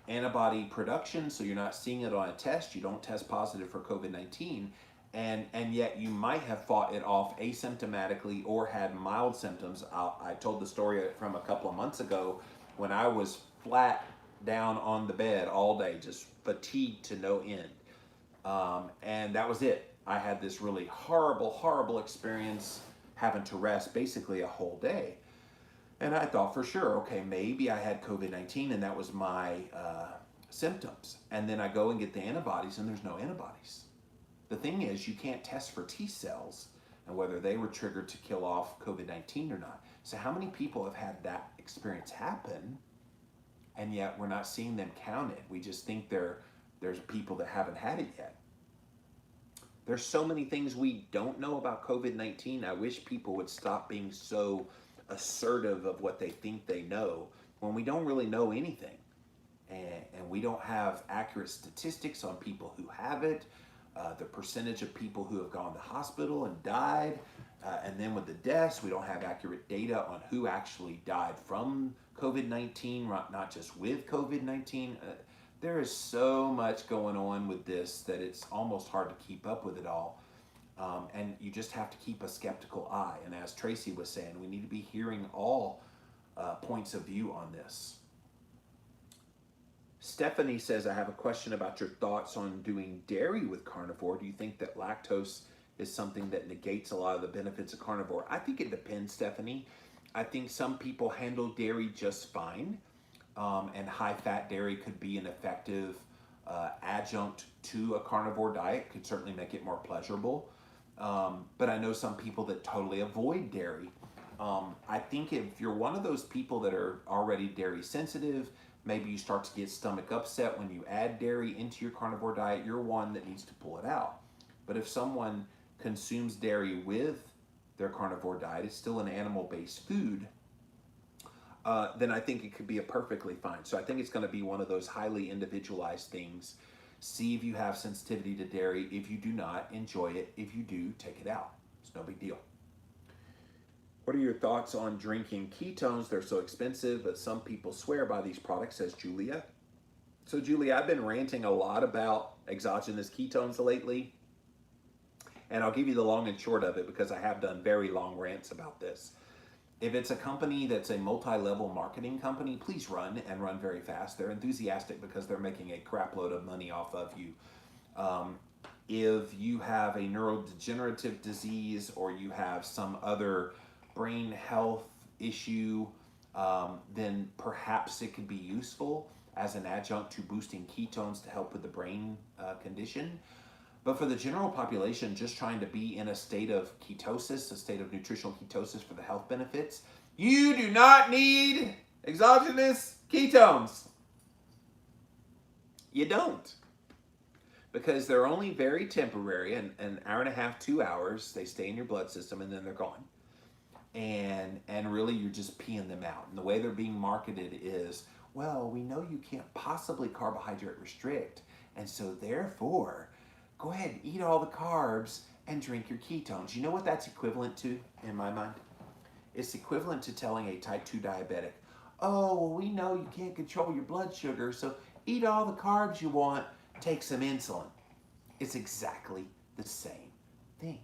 antibody production, so you're not seeing it on a test. You don't test positive for COVID-19. And yet you might have fought it off asymptomatically or had mild symptoms. I told the story from a couple of months ago when I was flat down on the bed all day, just fatigued to no end. And that was it. I had this really horrible, horrible experience having to rest basically a whole day. And I thought for sure, okay, maybe I had COVID-19 and that was my symptoms. And then I go and get the antibodies and there's no antibodies. The thing is, you can't test for T cells and whether they were triggered to kill off COVID-19 or not. So how many people have had that experience happen and yet we're not seeing them counted. We just think there's people that haven't had it yet. There's so many things we don't know about COVID-19. I wish people would stop being so assertive of what they think they know when we don't really know anything. And we don't have accurate statistics on people who have it, the percentage of people who have gone to hospital and died, and then with the deaths, we don't have accurate data on who actually died from COVID-19, not just with COVID-19. There is so much going on with this that it's almost hard to keep up with it all. And you just have to keep a skeptical eye. And as Tracy was saying, we need to be hearing all points of view on this. Stephanie says, I have a question about your thoughts on doing dairy with carnivore. Do you think that lactose is something that negates a lot of the benefits of carnivore? I think it depends, Stephanie. I think some people handle dairy just fine, and high-fat dairy could be an effective adjunct to a carnivore diet, could certainly make it more pleasurable. But I know some people that totally avoid dairy. I think if you're one of those people that are already dairy sensitive, maybe you start to get stomach upset when you add dairy into your carnivore diet, you're one that needs to pull it out. But if someone consumes dairy with their carnivore diet, it's still an animal-based food, then I think it could be a perfectly fine. So I think it's going to be one of those highly individualized things. See if you have sensitivity to dairy. If you do not, enjoy it. If you do, take it out. It's no big deal. What are your thoughts on drinking ketones? They're so expensive, but some people swear by these products, says Julia. So Julia, I've been ranting a lot about exogenous ketones lately. And I'll give you the long and short of it because I have done very long rants about this. If it's a company that's a multi-level marketing company, please run and run very fast. They're enthusiastic because they're making a crap load of money off of you. If you have a neurodegenerative disease or you have some other brain health issue, then perhaps it could be useful as an adjunct to boosting ketones to help with the brain condition. But for the general population, just trying to be in a state of ketosis, a state of nutritional ketosis for the health benefits, you do not need exogenous ketones. You don't. Because they're only very temporary, an hour and a half, 2 hours, they stay in your blood system and then they're gone. And really you're just peeing them out. And the way they're being marketed is, well, we know you can't possibly carbohydrate restrict, and so therefore, go ahead and eat all the carbs and drink your ketones. You know what that's equivalent to in my mind? It's equivalent to telling a type 2 diabetic, oh, well, we know you can't control your blood sugar, so eat all the carbs you want, take some insulin. It's exactly the same thing.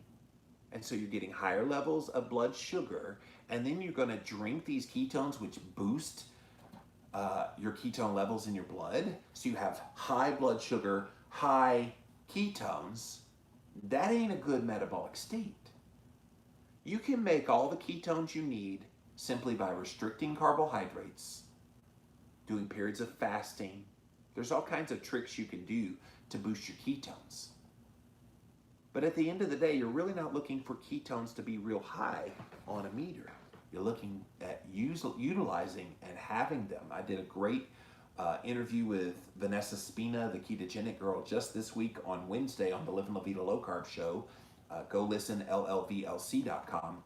And so you're getting higher levels of blood sugar, and then you're going to drink these ketones, which boost your ketone levels in your blood. So you have high blood sugar, high ketones. That ain't a good metabolic state. You can make all the ketones you need simply by restricting carbohydrates, doing periods of fasting. There's all kinds of tricks you can do to boost your ketones. But at the end of the day, you're really not looking for ketones to be real high on a meter. You're looking at utilizing and having them. I did a great interview with Vanessa Spina, the ketogenic girl, just this week on Wednesday on the Living La Vida Low Carb show. Go listen, llvlc.com.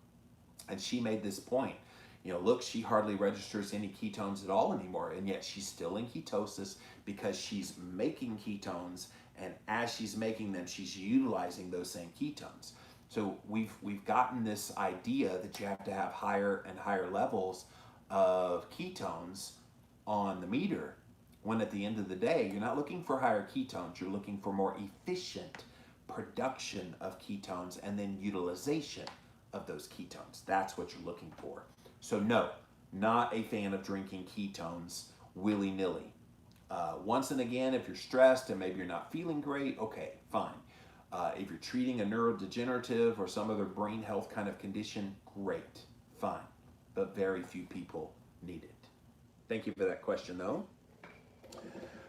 And she made this point. You know, look, she hardly registers any ketones at all anymore, and yet she's still in ketosis because she's making ketones, and as she's making them, she's utilizing those same ketones. So we've gotten this idea that you have to have higher and higher levels of ketones on the meter, when at the end of the day, you're not looking for higher ketones, you're looking for more efficient production of ketones and then utilization of those ketones. That's what you're looking for. So no, not a fan of drinking ketones willy-nilly. Once and again, if you're stressed and maybe you're not feeling great, okay, fine. If you're treating a neurodegenerative or some other brain health kind of condition, great, fine. But very few people need it. Thank you for that question, though.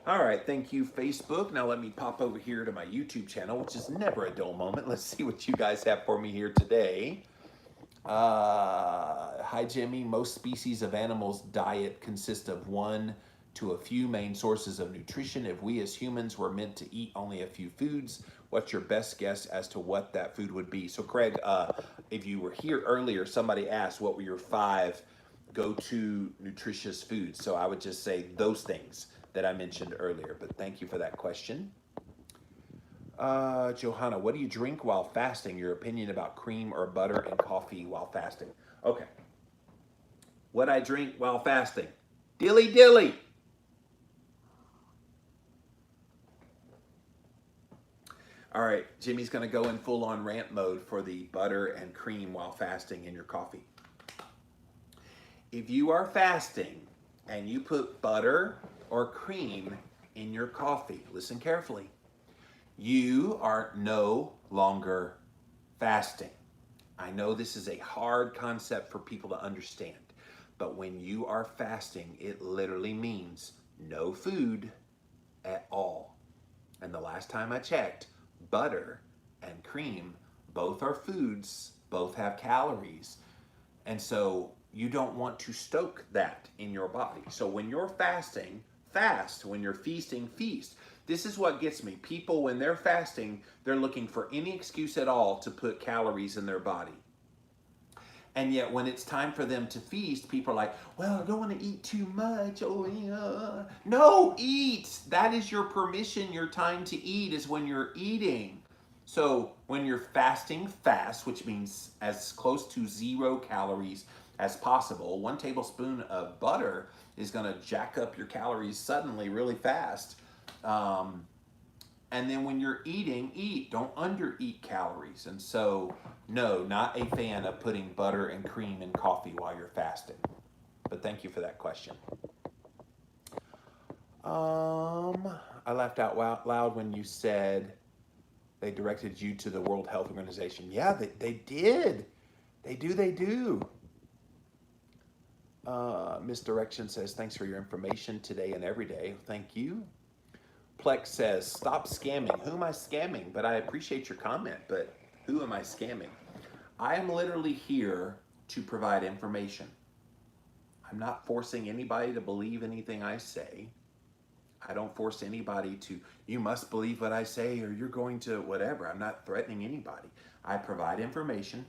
All right, thank you, Facebook. Now let me pop over here to my YouTube channel, which is never a dull moment. Let's see what you guys have for me here today. Hi, Jimmy. Most species of animals' diet consist of 1 to a few main sources of nutrition. If we as humans were meant to eat only a few foods, what's your best guess as to what that food would be? So Craig, if you were here earlier, somebody asked what were your 5 go-to nutritious foods. So I would just say those things that I mentioned earlier, but thank you for that question. Johanna, what do you drink while fasting? Your opinion about cream or butter and coffee while fasting. Okay. What I drink while fasting. Dilly dilly. All right, Jimmy's going to go in full-on rant mode for the butter and cream while fasting in your coffee. If you are fasting and you put butter or cream in your coffee, listen carefully, you are no longer fasting. I know this is a hard concept for people to understand, but when you are fasting, it literally means no food at all. And the last time I checked, butter and cream, both are foods, both have calories. And so you don't want to stoke that in your body. So when you're fasting, fast. When you're feasting, feast. This is what gets me. People, when they're fasting, they're looking for any excuse at all to put calories in their body. And yet when it's time for them to feast, people are like, well, I don't want to eat too much. Oh, yeah. No, eat. That is your permission. Your time to eat is when you're eating. So when you're fasting, fast, which means as close to 0 calories as possible. 1 tablespoon of butter is going to jack up your calories suddenly really fast. And then when you're eating, eat. Don't under-eat calories. And so, no, not a fan of putting butter and cream in coffee while you're fasting. But thank you for that question. I laughed out loud when you said they directed you to the World Health Organization. Yeah, they did. They do. Misdirection says, thanks for your information today and every day. Thank you. Plex says, stop scamming. Who am I scamming? But I appreciate your comment, but who am I scamming? I am literally here to provide information. I'm not forcing anybody to believe anything I say. I don't force anybody to, you must believe what I say or you're going to whatever. I'm not threatening anybody. I provide information,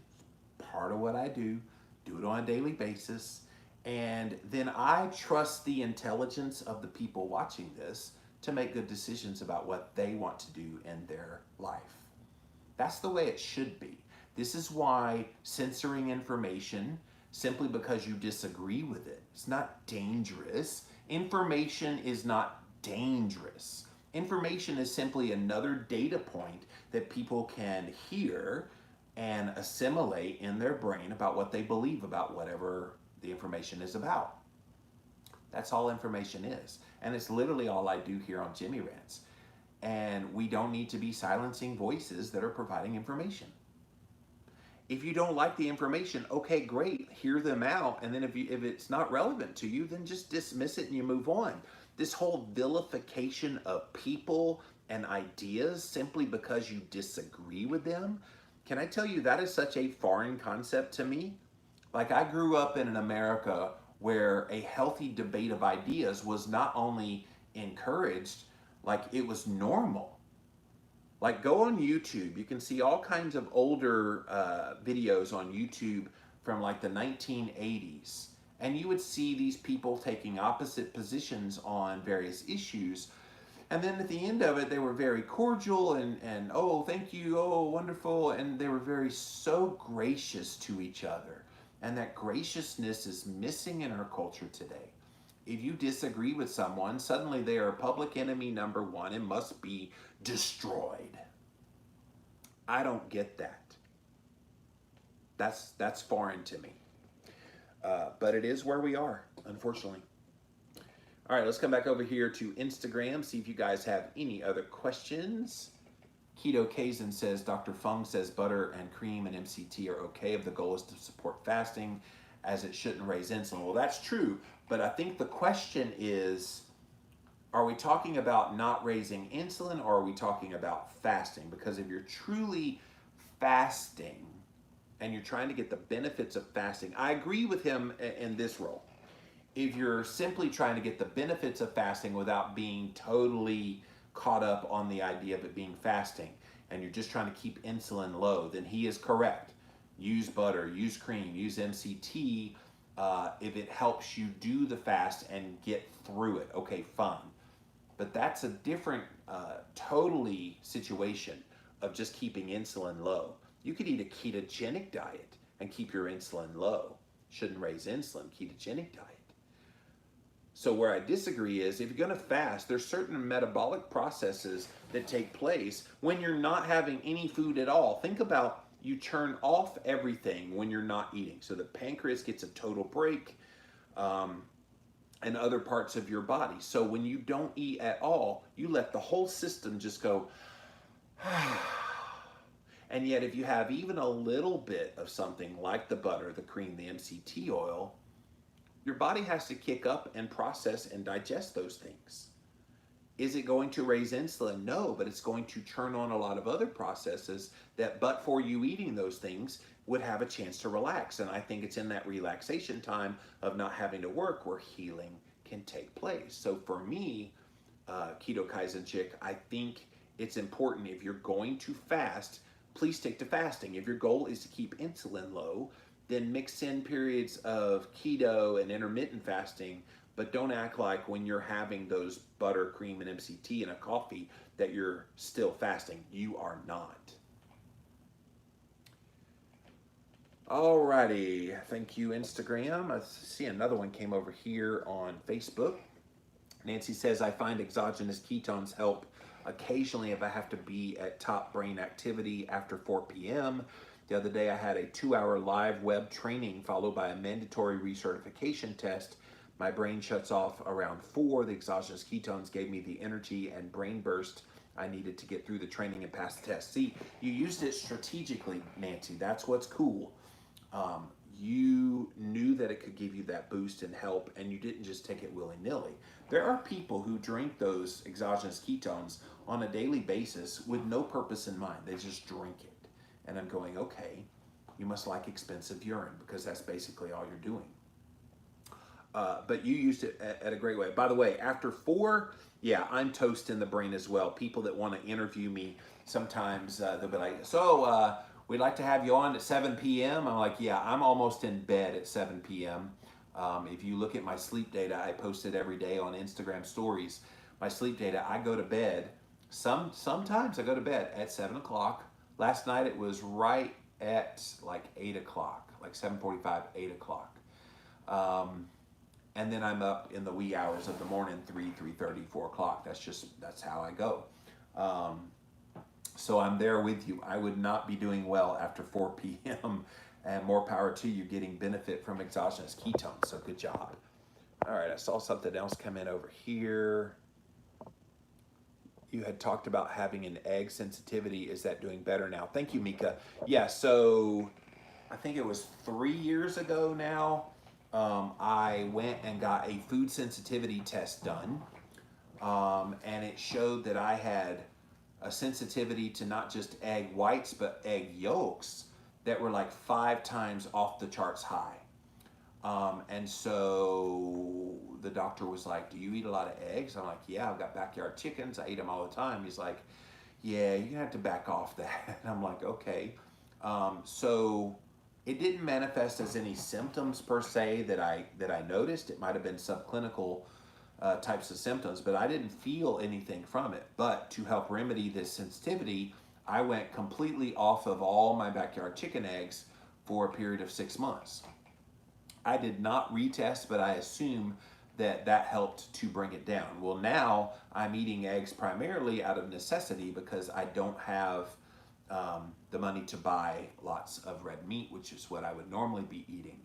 part of what I do it on a daily basis, and then I trust the intelligence of the people watching this to make good decisions about what they want to do in their life. That's the way it should be. This is why censoring information simply because you disagree with it, it's not dangerous. Information is not dangerous. Information is simply another data point that people can hear and assimilate in their brain about what they believe about whatever the information is about. That's all information is. And it's literally all I do here on Jimmy Rants. And we don't need to be silencing voices that are providing information. If you don't like the information, okay, great, hear them out. And then if it's not relevant to you, then just dismiss it and you move on. This whole vilification of people and ideas simply because you disagree with them, can I tell you that is such a foreign concept to me? Like I grew up in an America where a healthy debate of ideas was not only encouraged, like it was normal. Like go on YouTube, you can see all kinds of older videos on YouTube from like the 1980s. And you would see these people taking opposite positions on various issues. And then at the end of it, they were very cordial and oh, thank you, oh, wonderful. And they were so gracious to each other. And that graciousness is missing in our culture today. If you disagree with someone, suddenly they are public enemy number 1 and must be destroyed. I don't get that. That's foreign to me. But it is where we are, unfortunately. All right, let's come back over here to Instagram, see if you guys have any other questions. Keto Kazan says, Dr. Fung says butter and cream and MCT are okay if the goal is to support fasting as it shouldn't raise insulin. Well, that's true, but I think the question is, are we talking about not raising insulin or are we talking about fasting? Because if you're truly fasting and you're trying to get the benefits of fasting, I agree with him in this role. if you're simply trying to get the benefits of fasting without being totally caught up on the idea of it being fasting, and you're just trying to keep insulin low, then he is correct. Use butter, use cream, use MCT if it helps you do the fast and get through it. Okay, fine. But that's a different, totally situation of just keeping insulin low. You could eat a ketogenic diet and keep your insulin low. Shouldn't raise insulin, ketogenic diet. So where I disagree is if you're going to fast, there's certain metabolic processes that take place when you're not having any food at all. Think about you turn off everything when you're not eating. So the pancreas gets a total break and other parts of your body. So when you don't eat at all, you let the whole system just go. And yet if you have even a little bit of something like the butter, the cream, the MCT oil, your body has to kick up and process and digest those things. Is it going to raise insulin? No, but it's going to turn on a lot of other processes that, but for you eating those things, would have a chance to relax. And I think it's in that relaxation time of not having to work where healing can take place. So for me, Keto Kaizen Chick, I think it's important if you're going to fast, please stick to fasting. If your goal is to keep insulin low, then mix in periods of keto and intermittent fasting, but don't act like when you're having those butter, cream, and MCT in a coffee that you're still fasting. You are not. Alrighty, thank you, Instagram. I see another one came over here on Facebook. Nancy says, I find exogenous ketones help occasionally if I have to be at top brain activity after 4 p.m. The other day I had a 2-hour live web training followed by a mandatory recertification test. My brain shuts off around 4. The exogenous ketones gave me the energy and brain burst I needed to get through the training and pass the test. See, you used it strategically, Nancy. That's what's cool. You knew that it could give you that boost and help, and you didn't just take it willy-nilly. There are people who drink those exogenous ketones on a daily basis with no purpose in mind. They just drink it. And I'm going, okay, you must like expensive urine because that's basically all you're doing. But you used it at a great way. By the way, after 4, yeah, I'm toast in the brain as well. People that want to interview me, sometimes they'll be like, so we'd like to have you on at 7 p.m. I'm like, yeah, I'm almost in bed at 7 p.m. If you look at my sleep data, I post it every day on Instagram stories. My sleep data, I go to bed. Sometimes I go to bed at 7 o'clock. Last night it was right at like 8 o'clock, like 7:45, 8 o'clock. And then I'm up in the wee hours of the morning, 3:30, 4 o'clock. That's how I go. So I'm there with you. I would not be doing well after 4 p.m. and more power to you getting benefit from exogenous ketones. So good job. All right, I saw something else come in over here. You had talked about having an egg sensitivity. Is that doing better now? Thank you, Mika. Yeah, so I think it was 3 years ago now. I went and got a food sensitivity test done. And it showed that I had a sensitivity to not just egg whites, but egg yolks that were like 5 times off the charts high. And so the doctor was like, do you eat a lot of eggs? I'm like, yeah, I've got backyard chickens. I eat them all the time. He's like, yeah, you're gonna have to back off that. And I'm like, okay. So it didn't manifest as any symptoms per se that I noticed. It might have been subclinical types of symptoms, but I didn't feel anything from it. But to help remedy this sensitivity, I went completely off of all my backyard chicken eggs for a period of 6 months. I did not retest, but I assume that helped to bring it down. Well, now I'm eating eggs primarily out of necessity because I don't have the money to buy lots of red meat, which is what I would normally be eating.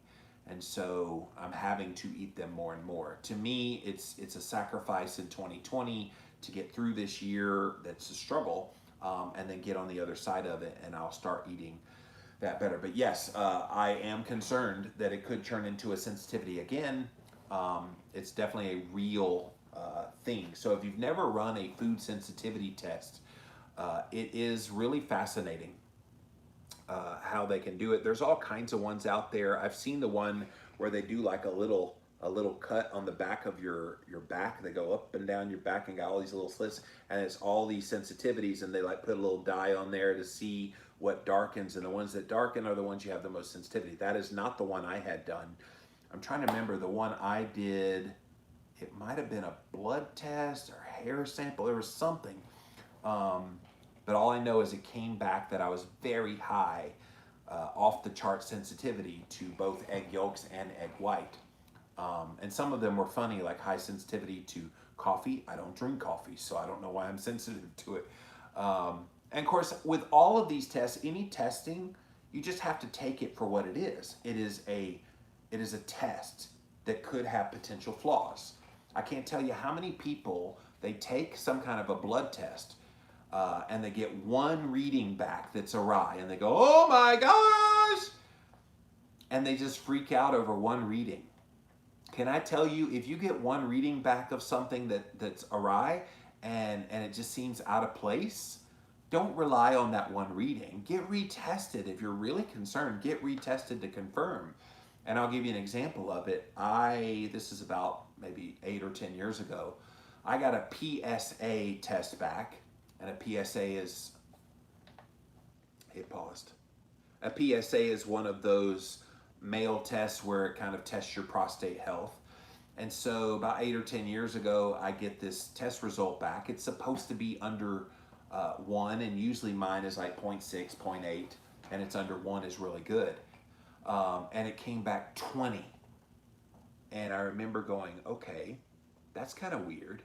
And so I'm having to eat them more and more. To me, it's a sacrifice in 2020 to get through this year that's a struggle, and then get on the other side of it, and I'll start eating that better. But yes, I am concerned that it could turn into a sensitivity again. It's definitely a real thing. So if you've never run a food sensitivity test, it is really fascinating how they can do it. There's all kinds of ones out there. I've seen the one where they do like a little a little cut on the back of your back. They go up and down your back and got all these little slits, and it's all these sensitivities, and they like put a little dye on there to see what darkens, and the ones that darken are the ones you have the most sensitivity. That is not the one I had done. I'm trying to remember the one I did. It might have been a blood test or hair sample. There was something. But all I know is it came back that I was very high, off the chart sensitivity to both egg yolks and egg white. And some of them were funny, like high sensitivity to coffee. I don't drink coffee, so I don't know why I'm sensitive to it. And of course, with all of these tests, any testing, you just have to take it for what it is. It is a test that could have potential flaws. I can't tell you how many people, they take some kind of a blood test, and they get one reading back that's awry, and they go, oh my gosh, and they just freak out over one reading. Can I tell you, if you get one reading back of something that's awry and it just seems out of place, don't rely on that one reading. Get retested. If you're really concerned, get retested to confirm. And I'll give you an example of it. This is about maybe 8 or 10 years ago. I got a PSA test back, and a PSA is, it paused. A PSA is one of those male tests where it kind of tests your prostate health. And so about 8 or 10 years ago, I get this test result back. It's supposed to be under 1, and usually mine is like 0.6, 0.8, and it's under 1 is really good. And it came back 20. And I remember going, okay, that's kind of weird.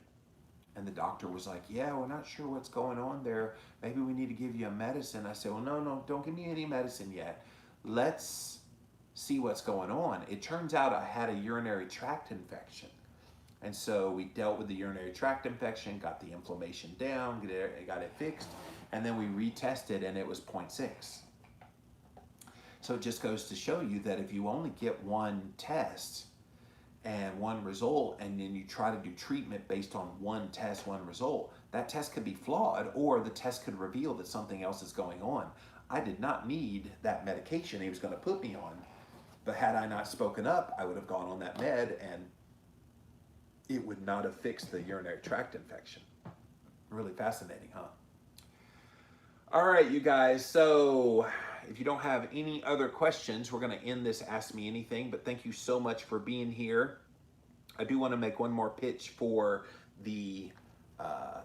And the doctor was like, yeah, we're not sure what's going on there. Maybe we need to give you a medicine. I said, well, no, don't give me any medicine yet. Let's see what's going on. It turns out I had a urinary tract infection. And so we dealt with the urinary tract infection, got the inflammation down, got it fixed, and then we retested, and it was 0.6. So it just goes to show you that if you only get one test and one result, and then you try to do treatment based on one test, one result, that test could be flawed, or the test could reveal that something else is going on. I did not need that medication he was going to put me on, but had I not spoken up, I would have gone on that med, and it would not have fixed the urinary tract infection. Really fascinating, huh? All right, you guys, so if you don't have any other questions, we're going to end this Ask Me Anything, but thank you so much for being here. I do want to make one more pitch for the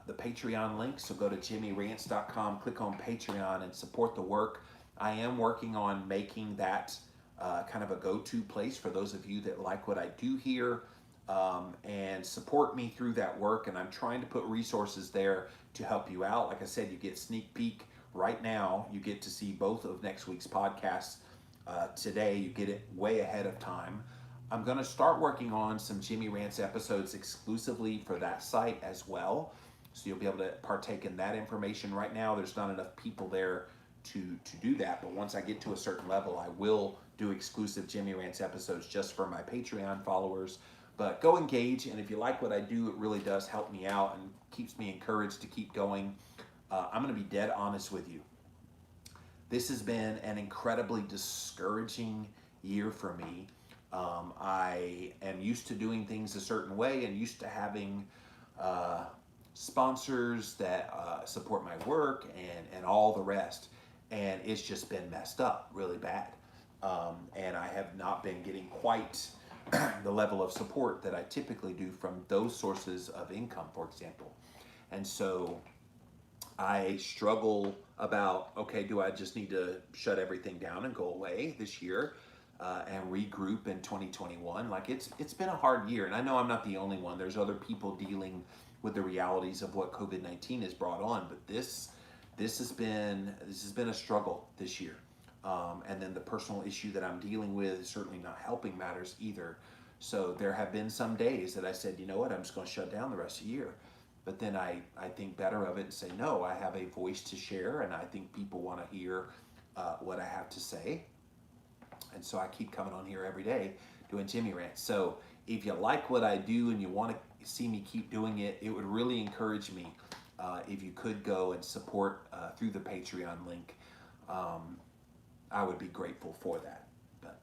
Patreon link, so go to jimmyrants.com, click on Patreon, and support the work. I am working on making that kind of a go-to place for those of you that like what I do here, and support me through that work, and I'm trying to put resources there to help you out. Like I said, you get sneak peek right now. You get to see both of next week's podcasts today. You get it way ahead of time. I'm going to start working on some Jimmy Rants episodes exclusively for that site as well, so you'll be able to partake in that information. Right now, there's not enough people there to do that, but once I get to a certain level, I will do exclusive Jimmy Rants episodes just for my Patreon followers. But go engage, and if you like what I do, it really does help me out and keeps me encouraged to keep going. I'm going to be dead honest with you. This has been an incredibly discouraging year for me. I am used to doing things a certain way and used to having sponsors that support my work and all the rest. And it's just been messed up really bad. And I have not been getting quite the level of support that I typically do from those sources of income, for example. And so I struggle about, okay, do I just need to shut everything down and go away this year and regroup in 2021? Like it's been a hard year, and I know I'm not the only one. There's other people dealing with the realities of what COVID-19 has brought on, but this has been a struggle this year. And then the personal issue that I'm dealing with is certainly not helping matters either. So there have been some days that I said, you know what, I'm just going to shut down the rest of the year. But then I think better of it and say, no, I have a voice to share, and I think people want to hear what I have to say. And so I keep coming on here every day doing Jimmy Rants. So if you like what I do and you want to see me keep doing it, it would really encourage me if you could go and support through the Patreon link. I would be grateful for that. But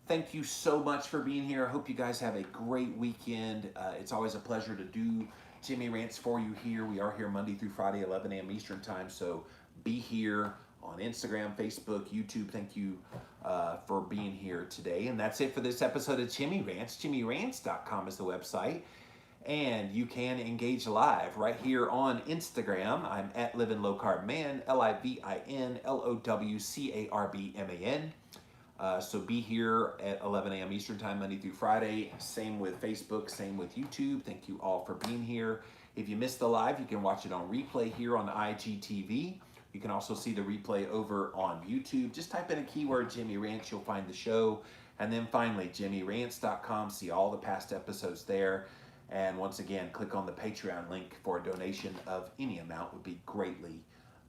Thank you so much for being here. I hope you guys have a great weekend. It's always a pleasure to do Jimmy Rants for you here. We are here Monday through Friday, 11 a.m. Eastern Time. So be here on Instagram, Facebook, YouTube. Thank you for being here today. And that's it for this episode of Jimmy Rants. JimmyRants.com is the website. And you can engage live right here on Instagram. I'm at Living Low Carb Man, LivinLowCarbMan. So be here at 11 a.m. Eastern Time, Monday through Friday. Same with Facebook, same with YouTube. Thank you all for being here. If you missed the live, you can watch it on replay here on IGTV. You can also see the replay over on YouTube. Just type in a keyword, Jimmy Rants, you'll find the show. And then finally, JimmyRants.com, see all the past episodes there. And once again, click on the Patreon link for a donation of any amount would be greatly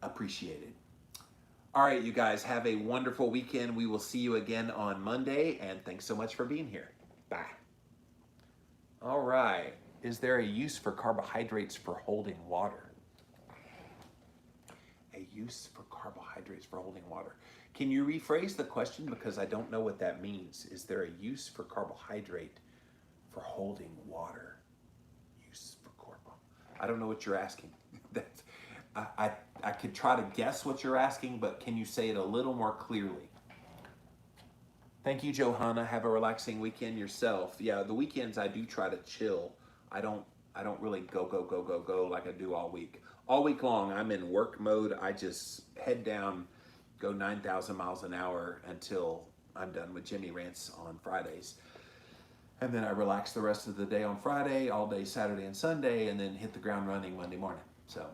appreciated. All right, you guys, have a wonderful weekend. We will see you again on Monday, and thanks so much for being here. Bye. All right. Is there a use for carbohydrates for holding water? A use for carbohydrates for holding water. Can you rephrase the question because I don't know what that means? Is there a use for carbohydrate for holding water? Use for carbo. I don't know what you're asking. That's, I could try to guess what you're asking, but can you say it a little more clearly? Thank you, Johanna. Have a relaxing weekend yourself. Yeah, the weekends I do try to chill. I don't really go like I do all week. All week long, I'm in work mode. I just head down, go 9,000 miles an hour until I'm done with Jimmy Rants on Fridays. And then I relax the rest of the day on Friday, all day Saturday and Sunday, and then hit the ground running Monday morning. So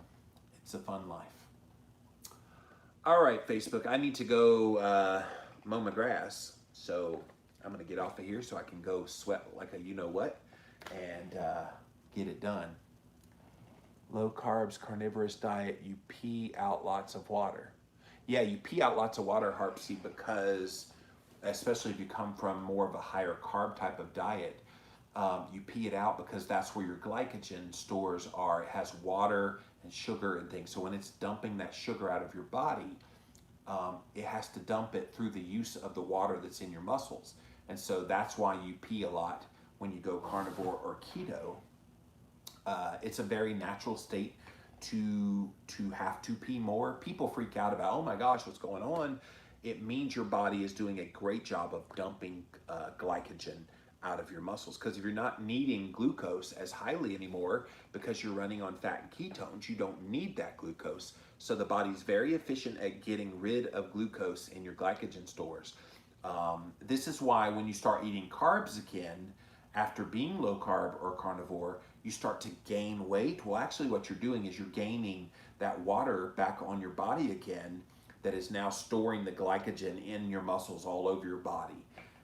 it's a fun life. All right, Facebook, I need to go mow my grass. So I'm gonna get off of here so I can go sweat like a you-know-what and get it done. Low carbs, carnivorous diet, you pee out lots of water. Yeah, you pee out lots of water, Harpsy, because especially if you come from more of a higher carb type of diet, you pee it out because that's where your glycogen stores are. It has water and sugar and things. So when it's dumping that sugar out of your body, it has to dump it through the use of the water that's in your muscles. And so that's why you pee a lot when you go carnivore or keto. It's a very natural state to have to pee more. People freak out about, oh my gosh, what's going on? It means your body is doing a great job of dumping glycogen out of your muscles. Because if you're not needing glucose as highly anymore because you're running on fat and ketones, you don't need that glucose. So the body's very efficient at getting rid of glucose in your glycogen stores. This is why when you start eating carbs again, after being low carb or carnivore, you start to gain weight. Well, actually what you're doing is you're gaining that water back on your body again that is now storing the glycogen in your muscles all over your body.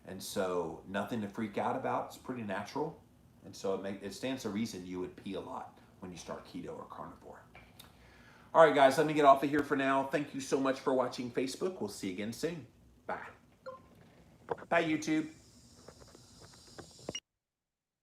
And so nothing to freak out about. It's pretty natural. And so it stands to reason you would pee a lot when you start keto or carnivore. All right, guys, let me get off of here for now. Thank you so much for watching Facebook. We'll see you again soon. Bye. Bye, YouTube.